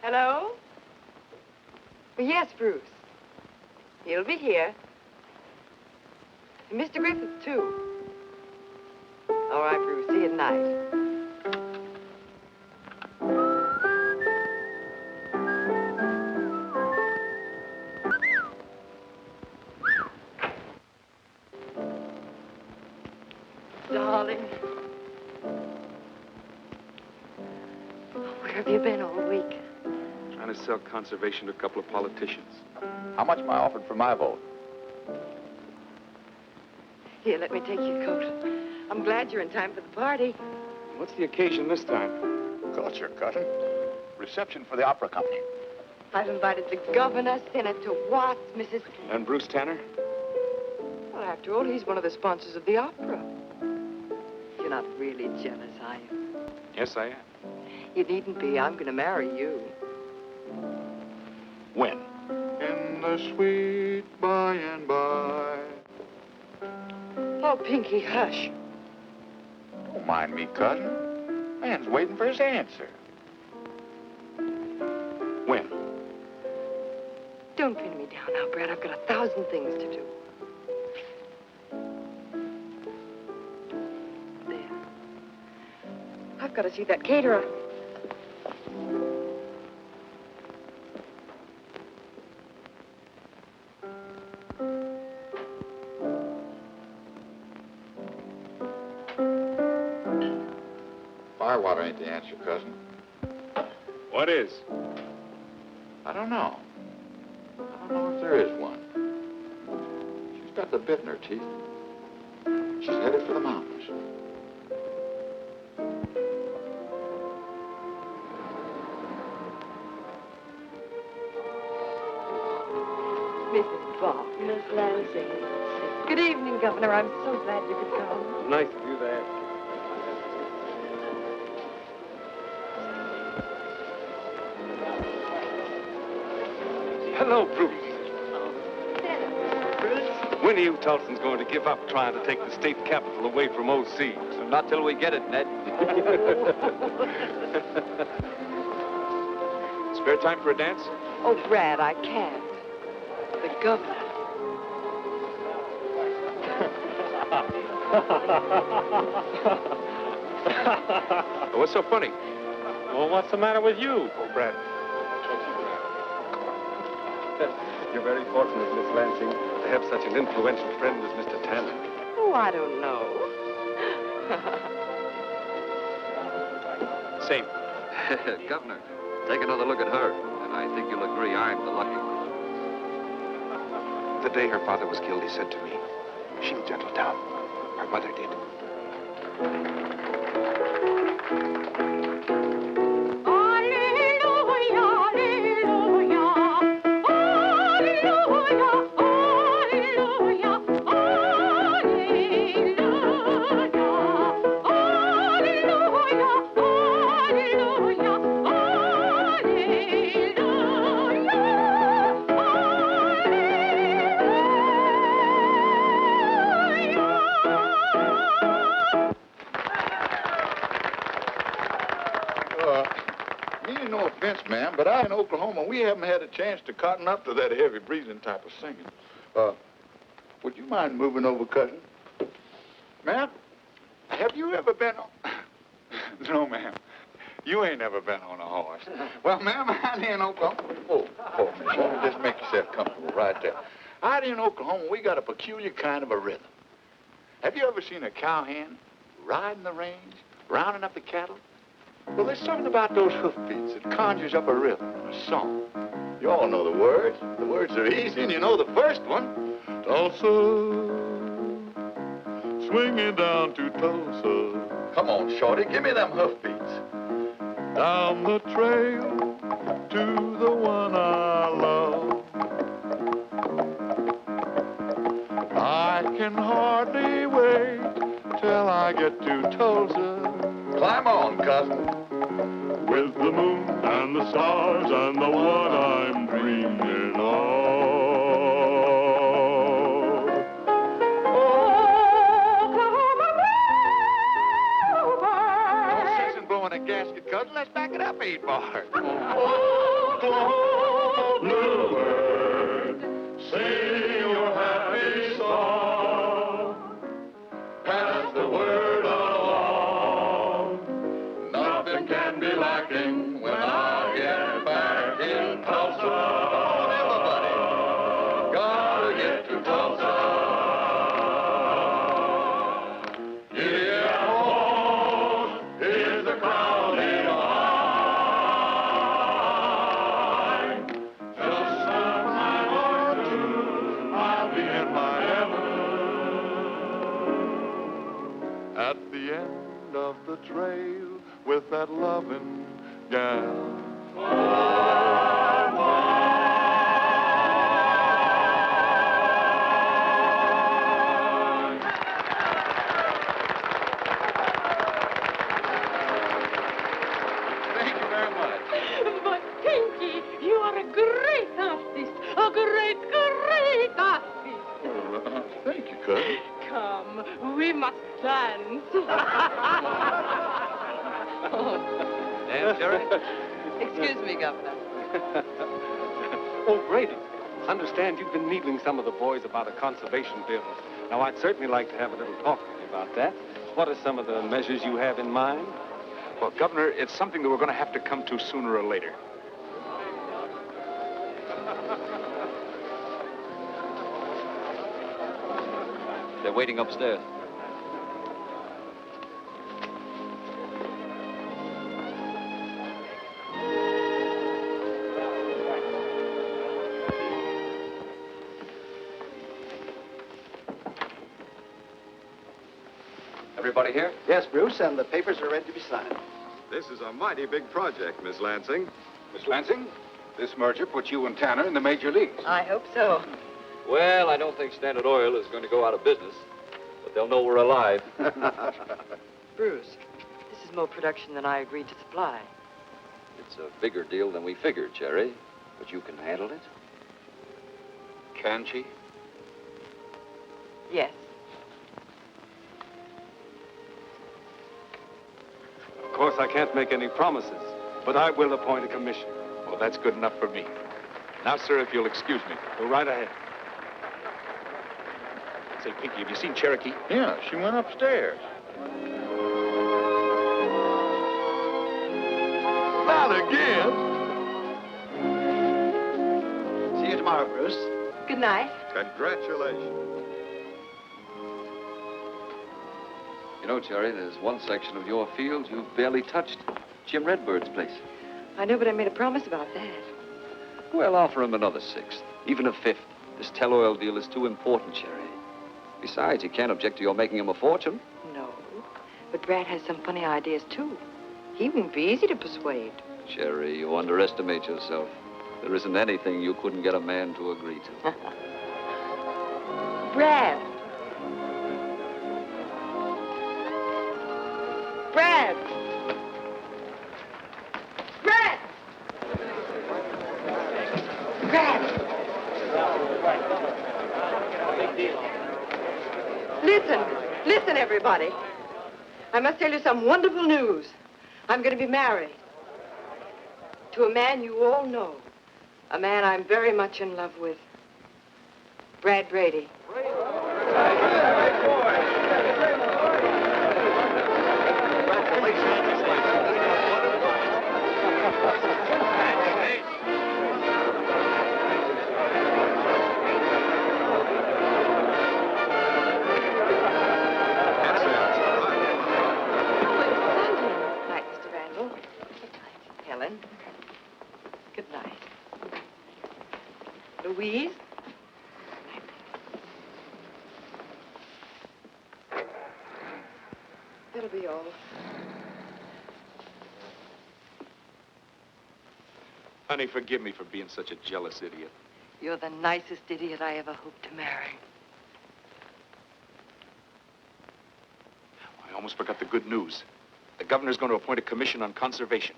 Hello? Well, yes, Bruce. He'll be here. And Mr. Griffith, too. All right, Bruce. See you tonight. Darling. Where have you been all week? Trying to sell conservation to a couple of politicians. How much am I offered for my vote? Here, let me take your coat. I'm glad you're in time for the party. What's the occasion this time? Culture, cousin. Reception for the opera company. I've invited the governor, Senator Watts, Mrs. And Bruce Tanner? Well, after all, he's one of the sponsors of the opera. You're not really jealous, are you? Yes, I am. You needn't be. I'm going to marry you. When? In the sweet by and by. Oh, Pinky, hush. Don't mind me, cousin. Man's waiting for his answer. When? Don't pin me down now, Brad. I've got 1,000 things to do. There. I've got to see that caterer. Firewater ain't the answer, cousin. What is? I don't know. I don't know if there is one. She's got the bit in her teeth. She's headed for the mountains. Mrs. Bach. Miss Lansing. Good evening, Governor. I'm so glad you could come. Nice of you to ask. Hello, Bruce. When are you Tulsans going to give up trying to take the state capital away from O.C.? So not till we get it, Ned. Spare time for a dance? Oh, Brad, I can't. The governor. What's so funny? Well, what's the matter with you? Oh, Brad. You're very fortunate, Miss Lansing, to have such an influential friend as Mr. Tanner. Oh, I don't know. Same. Governor, take another look at her, and I think you'll agree I'm the lucky one. The day her father was killed, he said to me, she'll settle down. Her mother did. No offense, ma'am, but out in Oklahoma, we haven't had a chance to cotton up to that heavy breathing type of singing. Would you mind moving over, cousin? Ma'am, have you ever been on... No, ma'am. You ain't ever been on a horse. Well, ma'am, out here in Oklahoma... Oh, miss, you just make yourself comfortable right there. Out here in Oklahoma, we got a peculiar kind of a rhythm. Have you ever seen a cowhand riding the range, rounding up the cattle? Well, there's something about those hoofbeats that conjures up a rhythm, a song. You all know the words. The words are easy, and you know the first one. Tulsa, swinging down to Tulsa. Come on, shorty, give me them hoofbeats. Down the trail to the one I love. I can hardly wait till I get to Tulsa. Climb on, cousin. With the moon and the stars and the one I'm dreaming of. No sense in blowing a gasket, cousin. Let's back it up 8 bars. Oh, bluebird, sing your happy song. Pass the word along. Nothing can be lacking when I get back in Tulsa. On, everybody. Gotta get to Tulsa. Yeah, oh, here's the crowd in line. Just some time or two, I'll be in my heaven. At the end of the trail, with that loving gal. Thank you very much. But, Pinky, you are a great artist. A great, great artist. Well, thank you, cousin. Come, we must dance. Damn, Jerry. Excuse me, Governor. Oh, Brady, Understand you've been needling some of the boys about a conservation bill. Now, I'd certainly like to have a little talk with you about that. What are some of the measures you have in mind? Well, Governor, it's something that we're going to have to come to sooner or later. They're waiting upstairs. Everybody here? Yes, Bruce, and the papers are ready to be signed. This is a mighty big project, Miss Lansing. Miss Lansing, this merger puts you and Tanner in the major leagues. I hope so. Well, I don't think Standard Oil is going to go out of business, but they'll know we're alive. Bruce, this is more production than I agreed to supply. It's a bigger deal than we figured, Cherry, but you can handle it? Can she? Yes. Of course, I can't make any promises, but I will appoint a commission. Well, that's good enough for me. Now, sir, if you'll excuse me. Go right ahead. Say, Pinky, have you seen Cherokee? Yeah, she went upstairs. Not again. See you tomorrow, Bruce. Good night. Congratulations. You know, Cherry, there's one section of your field you've barely touched. Jim Redbird's place. I know, but I made a promise about that. Well, offer him another sixth, even a fifth. This tell-oil deal is too important, Cherry. Besides, he can't object to your making him a fortune. No, but Brad has some funny ideas, too. He won't be easy to persuade. Cherry, you underestimate yourself. There isn't anything you couldn't get a man to agree to. Brad! Brad! Brad! Brad! Listen, everybody. I must tell you some wonderful news. I'm going to be married to a man you all know. A man I'm very much in love with. Brad Brady. Good night. Louise? That'll be all. Honey, forgive me for being such a jealous idiot. You're the nicest idiot I ever hoped to marry. I almost forgot the good news. The governor's going to appoint a commission on conservation.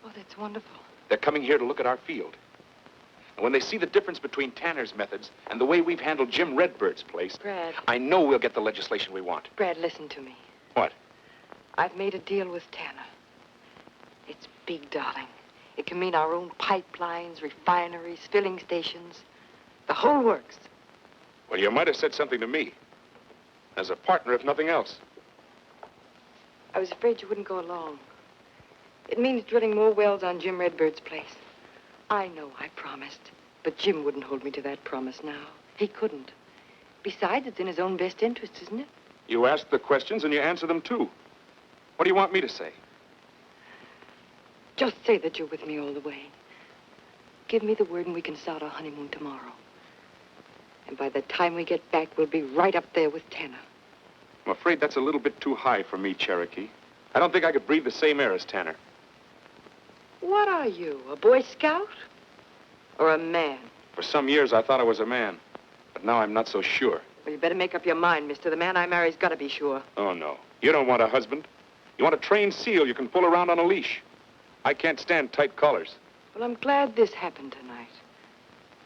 Oh, that's wonderful. They're coming here to look at our field. And when they see the difference between Tanner's methods and the way we've handled Jim Redbird's place, Brad. I know we'll get the legislation we want. Brad, listen to me. What? I've made a deal with Tanner. It's big, darling. It can mean our own pipelines, refineries, filling stations, the whole works. Well, you might have said something to me. As a partner, if nothing else. I was afraid you wouldn't go along. It means drilling more wells on Jim Redbird's place. I know I promised, but Jim wouldn't hold me to that promise now. He couldn't. Besides, it's in his own best interest, isn't it? You ask the questions and you answer them, too. What do you want me to say? Just say that you're with me all the way. Give me the word and we can start our honeymoon tomorrow. And by the time we get back, we'll be right up there with Tanner. I'm afraid that's a little bit too high for me, Cherokee. I don't think I could breathe the same air as Tanner. What are you, a Boy Scout? Or a man? For some years, I thought I was a man. But now I'm not so sure. Well, you better make up your mind, mister. The man I marry's got to be sure. Oh, no. You don't want a husband. You want a trained seal you can pull around on a leash. I can't stand tight collars. Well, I'm glad this happened tonight.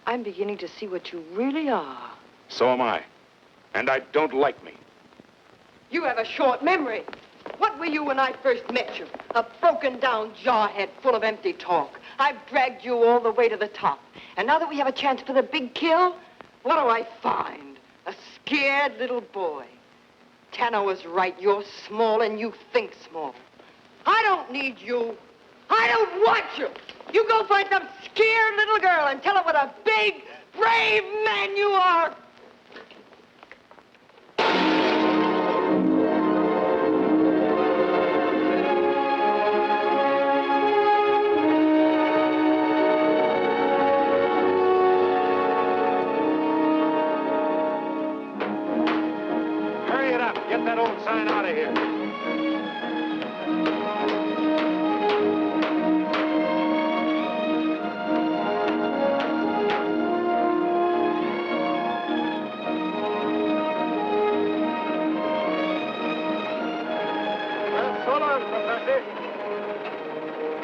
I'm beginning to see what you really are. So am I. And I don't like me. You have a short memory. What were you when I first met you? A broken-down jawhead full of empty talk. I've dragged you all the way to the top. And now that we have a chance for the big kill, what do I find? A scared little boy. Tanner was right. You're small and you think small. I don't need you. I don't want you. You go find some scared little girl and tell her what a big, brave man you are. Hurry it up. Get that old sign out of here.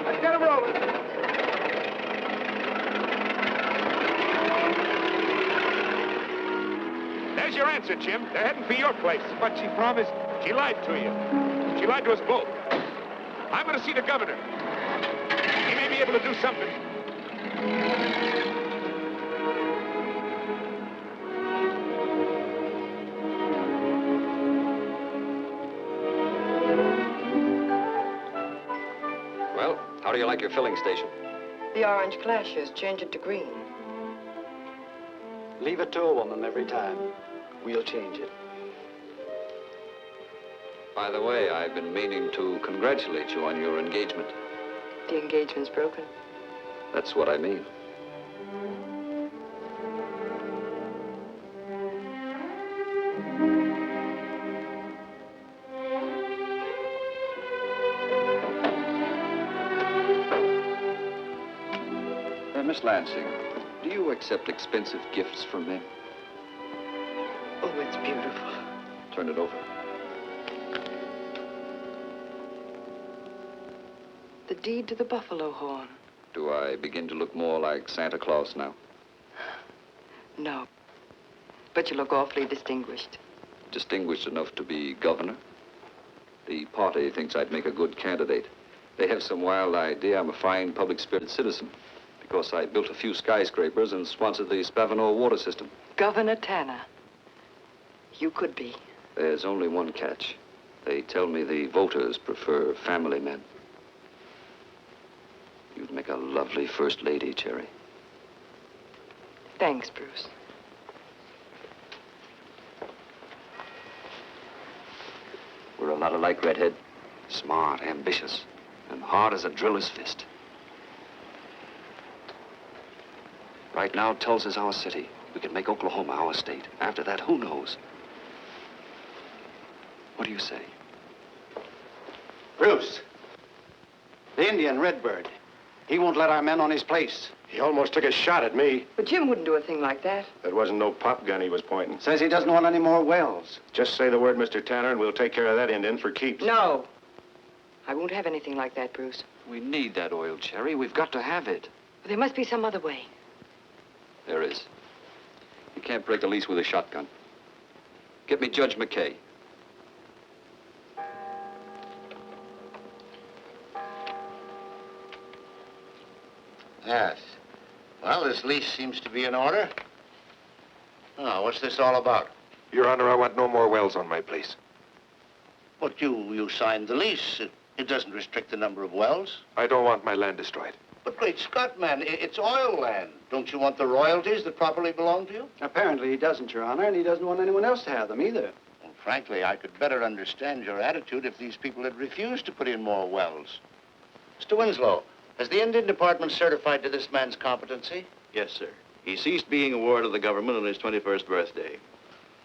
Let's get him rolling. There's your answer, Jim. They're heading for your place. But she promised. She lied to you. She lied to us both. I'm going to see the governor. He may be able to do something. Well, how do you like your filling station? The orange clashes. Change it to green. Leave it to a woman every time. We'll change it. By the way, I've been meaning to congratulate you on your engagement. The engagement's broken. That's what I mean. Miss Lansing, do you accept expensive gifts from men? Oh, it's beautiful. Turn it over. The deed to the buffalo horn. Do I begin to look more like Santa Claus now? No. But you look awfully distinguished. Distinguished enough to be governor? The party thinks I'd make a good candidate. They have some wild idea I'm a fine public-spirited citizen because I built a few skyscrapers and sponsored the Spavinaw water system. Governor Tanner. You could be. There's only one catch. They tell me the voters prefer family men. You'd make a lovely first lady, Cherry. Thanks, Bruce. We're a lot alike, Redhead. Smart, ambitious, and hard as a driller's fist. Right now, Tulsa's our city. We can make Oklahoma our state. After that, who knows? What do you say? Bruce. The Indian, Redbird. He won't let our men on his place. He almost took a shot at me. But Jim wouldn't do a thing like that. That wasn't no pop gun he was pointing. Says he doesn't want any more wells. Just say the word, Mr. Tanner, and we'll take care of that Indian for keeps. No. I won't have anything like that, Bruce. We need that oil, Cherry. We've got to have it. But there must be some other way. There is. You can't break a lease with a shotgun. Get me Judge McKay. Yes. Well, this lease seems to be in order. Oh, what's this all about? Your Honor, I want no more wells on my place. But you signed the lease. It doesn't restrict the number of wells. I don't want my land destroyed. But great Scott, man, it's oil land. Don't you want the royalties that properly belong to you? Apparently he doesn't, Your Honor, and he doesn't want anyone else to have them either. Well, frankly, I could better understand your attitude if these people had refused to put in more wells. Mr. Winslow, has the Indian Department certified to this man's competency? Yes, sir. He ceased being a ward of the government on his 21st birthday.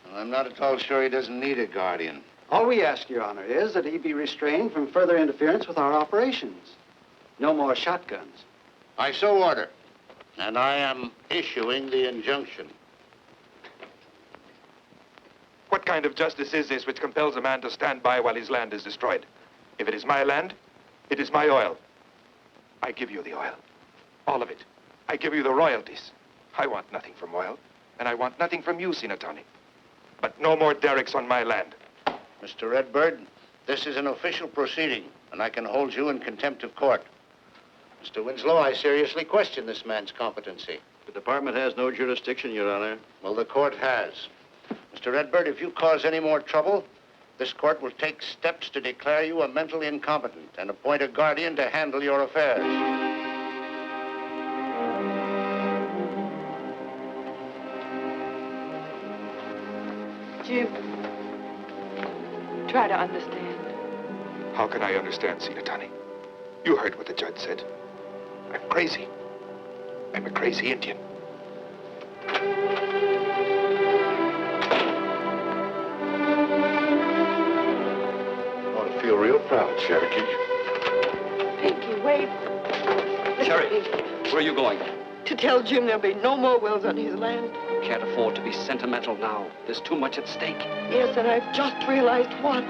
Well, I'm not at all sure he doesn't need a guardian. All we ask, Your Honor, is that he be restrained from further interference with our operations. No more shotguns. I so order, and I am issuing the injunction. What kind of justice is this which compels a man to stand by while his land is destroyed? If it is my land, it is my oil. I give you the oil. All of it. I give you the royalties. I want nothing from oil, and I want nothing from you, Sinatani. But no more derricks on my land. Mr. Redbird, This is an official proceeding, and I can hold you in contempt of court. Mr. Winslow, I seriously question this man's competency. The department has no jurisdiction, Your Honor. Well, the court has. Mr. Redbird, if you cause any more trouble, this court will take steps to declare you a mentally incompetent and appoint a guardian to handle your affairs. Jim, try to understand. How can I understand, Sinatani? You heard what the judge said. I'm crazy. I'm a crazy Indian. ought to feel real proud, Cherokee. Pinky, wait. Sherry, where are you going? To tell Jim there'll be no more wells on his land. Can't afford to be sentimental now. There's too much at stake. Yes, and I've just realized what.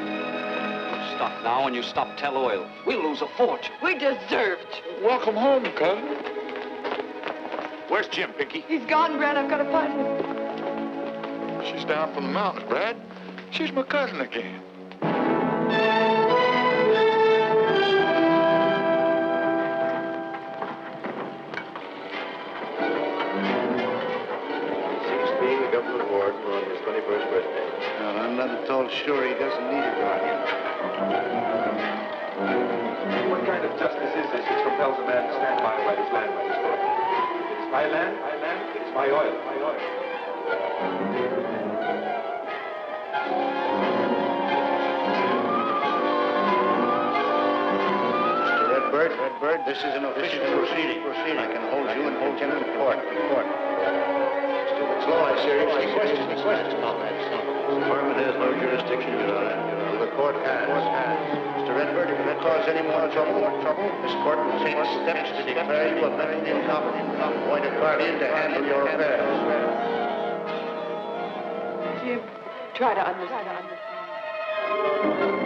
Stop now and you stop Tell Oil. We'll lose a fortune. We deserve it. Welcome home, cousin. Where's Jim, Pinky? He's gone, Brad. I've got to find him. She's down from the mountains, Brad. She's my cousin again. Ceased being the government warden on his 21st birthday. Well, I'm not at all sure he doesn't need a guardian. What kind of justice is this which compels a man to stand by while his land is destroyed? It is my land, it is my oil, Mr. Redbird, this is an official proceeding. I can hold you in contempt of court. Mr. Winslow, I seriously question this man's comments. The department has no jurisdiction, Your Honor. Well, the court has. Mr. Redbird, if you cause any more trouble, this court will take steps to declare you a mentally incompetent and appoint a guardian to handle your affairs. Jim, try to understand.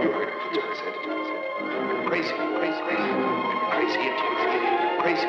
You heard what the judge said. Crazy Indian. Crazy Indian. Crazy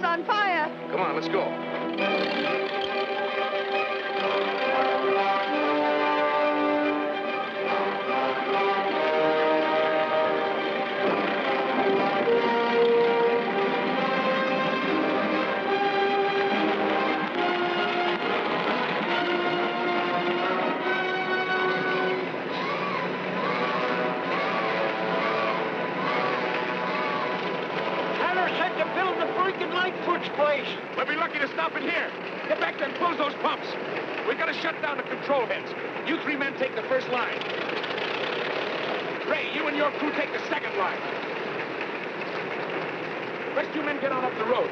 On fire. Come on, let's go. Tanner said to build the bridge. freaking Lightfoot's place. We'll be lucky to stop it here. Get back there and close those pumps. We've got to shut down the control heads. You three men take the first line. Ray, you and your crew take the second line. Rest you men get on up the road.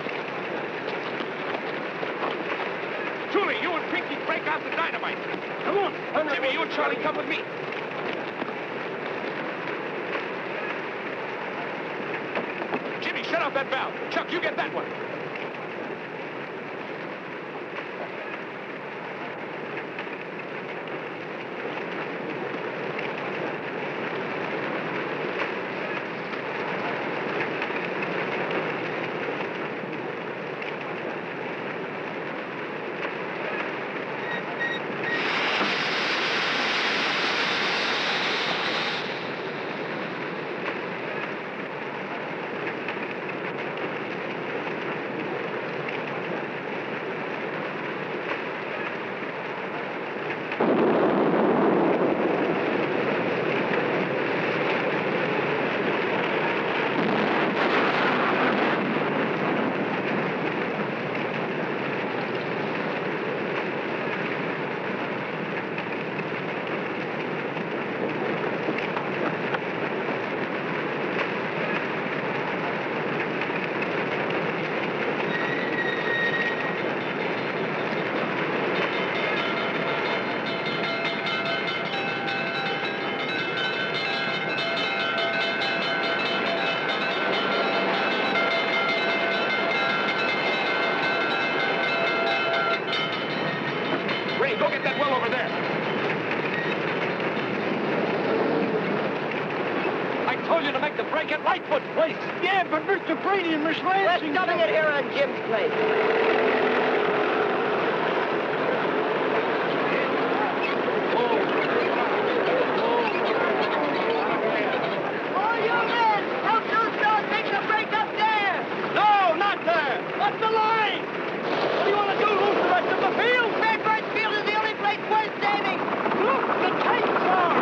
Julie, you and Pinky break out the dynamite. Come on. Jimmy, you and Charlie come with me. Jimmy, shut off that valve. Chuck, you get that one. Yeah, but Mr. Brady and Miss Lansing... We're stopping it here on Jim's place. All you men, don't you start taking a break up there! No, not there! Up the line! What do you want to do, lose the rest of the field? Redbird's field is the only place worth saving! Look, the tanks are!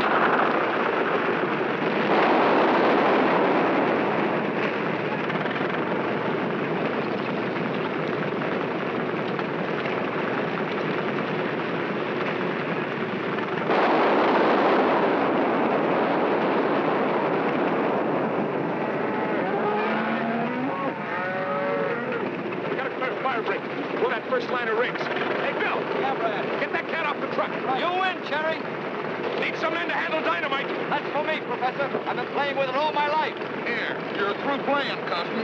First line of rigs. Hey, Bill. Yeah, Brad. Get that cat off the truck. Right. You win, Cherry. Need some men to handle dynamite. That's for me, Professor. I've been playing with it all my life. Here, you're through playing, Cosmo.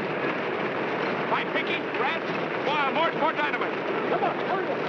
Hi, Pinky, Brad. Wow, more dynamite. Come on, hurry up.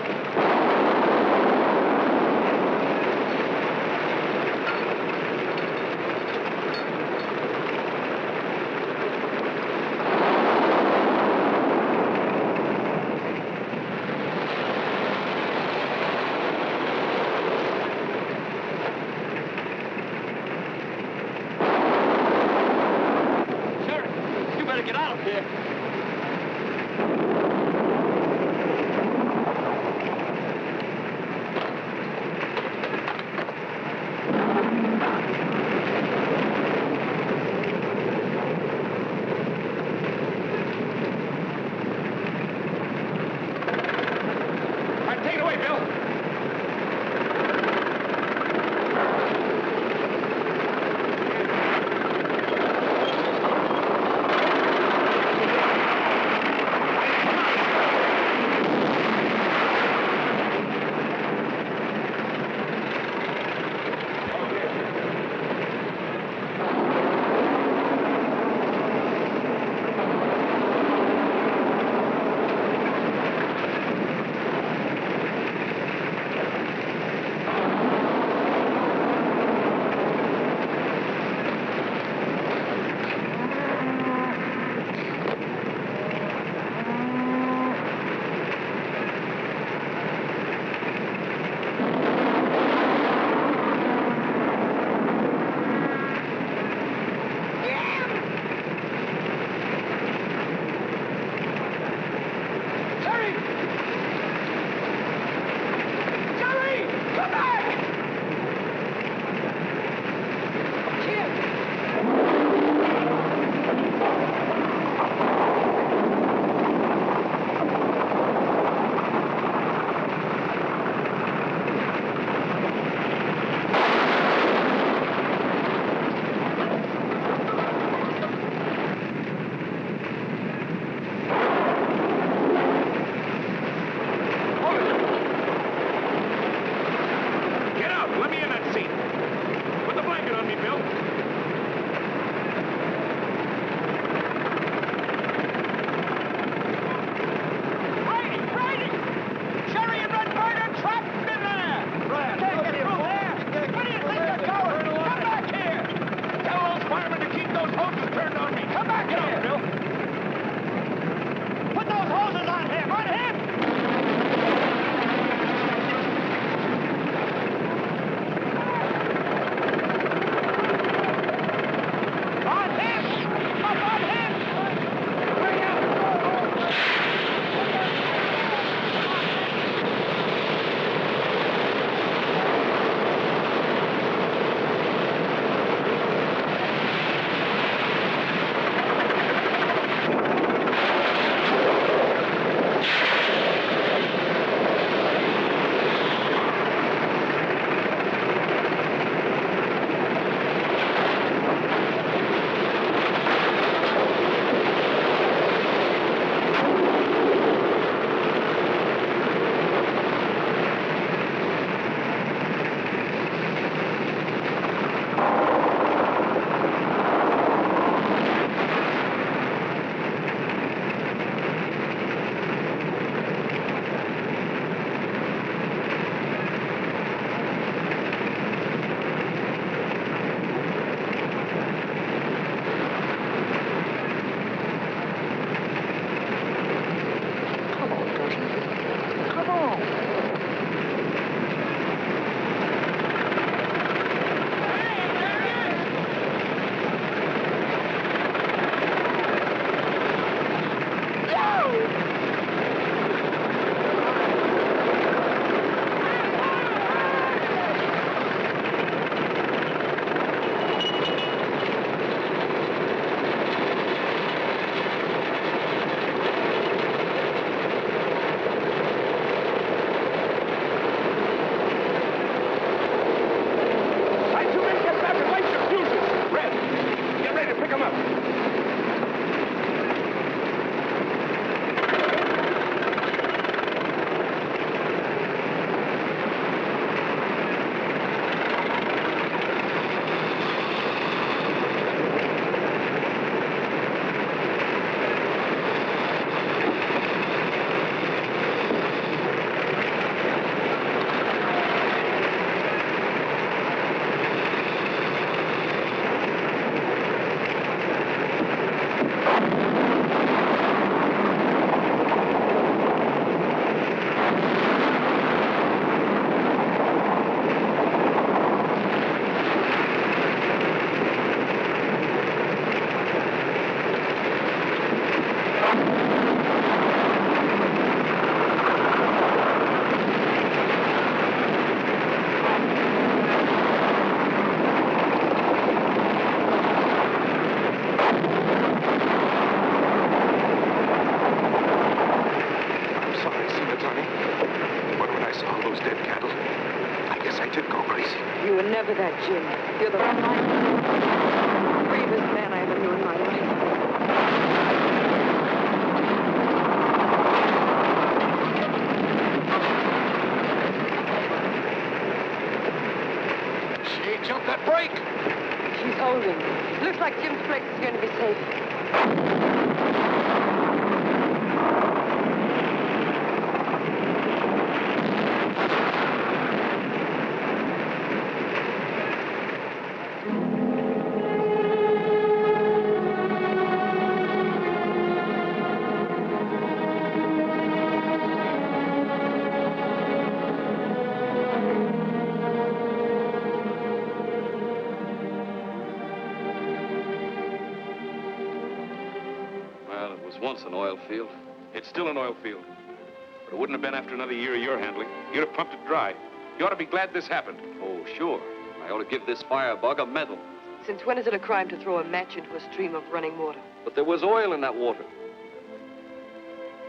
You were never that, Jim. You're the bravest man I ever knew in my life. She ain't jumped that brake. She's holding. Looks like Jim's brake is going to be safe. Once an oil field. It's still an oil field. But it wouldn't have been after another year of your handling. You'd have pumped it dry. You ought to be glad this happened. Oh, sure. I ought to give this firebug a medal. Since when is it a crime to throw a match into a stream of running water? But there was oil in that water.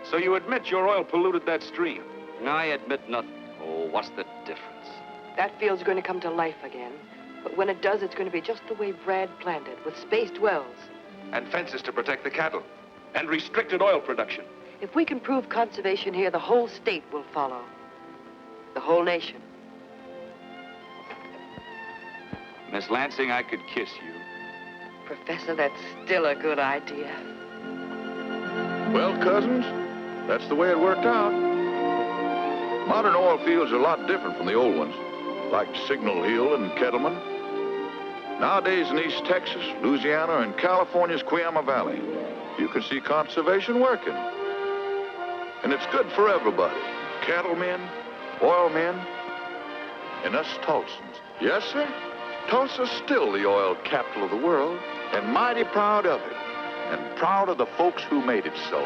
So you admit your oil polluted that stream? I admit nothing. Oh, what's the difference? That field's going to come to life again. But when it does, it's going to be just the way Brad planned it, with spaced wells. And fences to protect the cattle. And restricted oil production. If we can prove conservation here, the whole state will follow. The whole nation. Miss Lansing, I could kiss you. Professor, that's still a good idea. Well, cousins, that's the way it worked out. Modern oil fields are a lot different from the old ones, like Signal Hill and Kettleman. Nowadays in East Texas, Louisiana, and California's Cuyama Valley, you can see conservation working. And it's good for everybody. Cattlemen, oil men, and us Tulsans. Yes, sir. Tulsa's still the oil capital of the world, and mighty proud of it. And proud of the folks who made it so.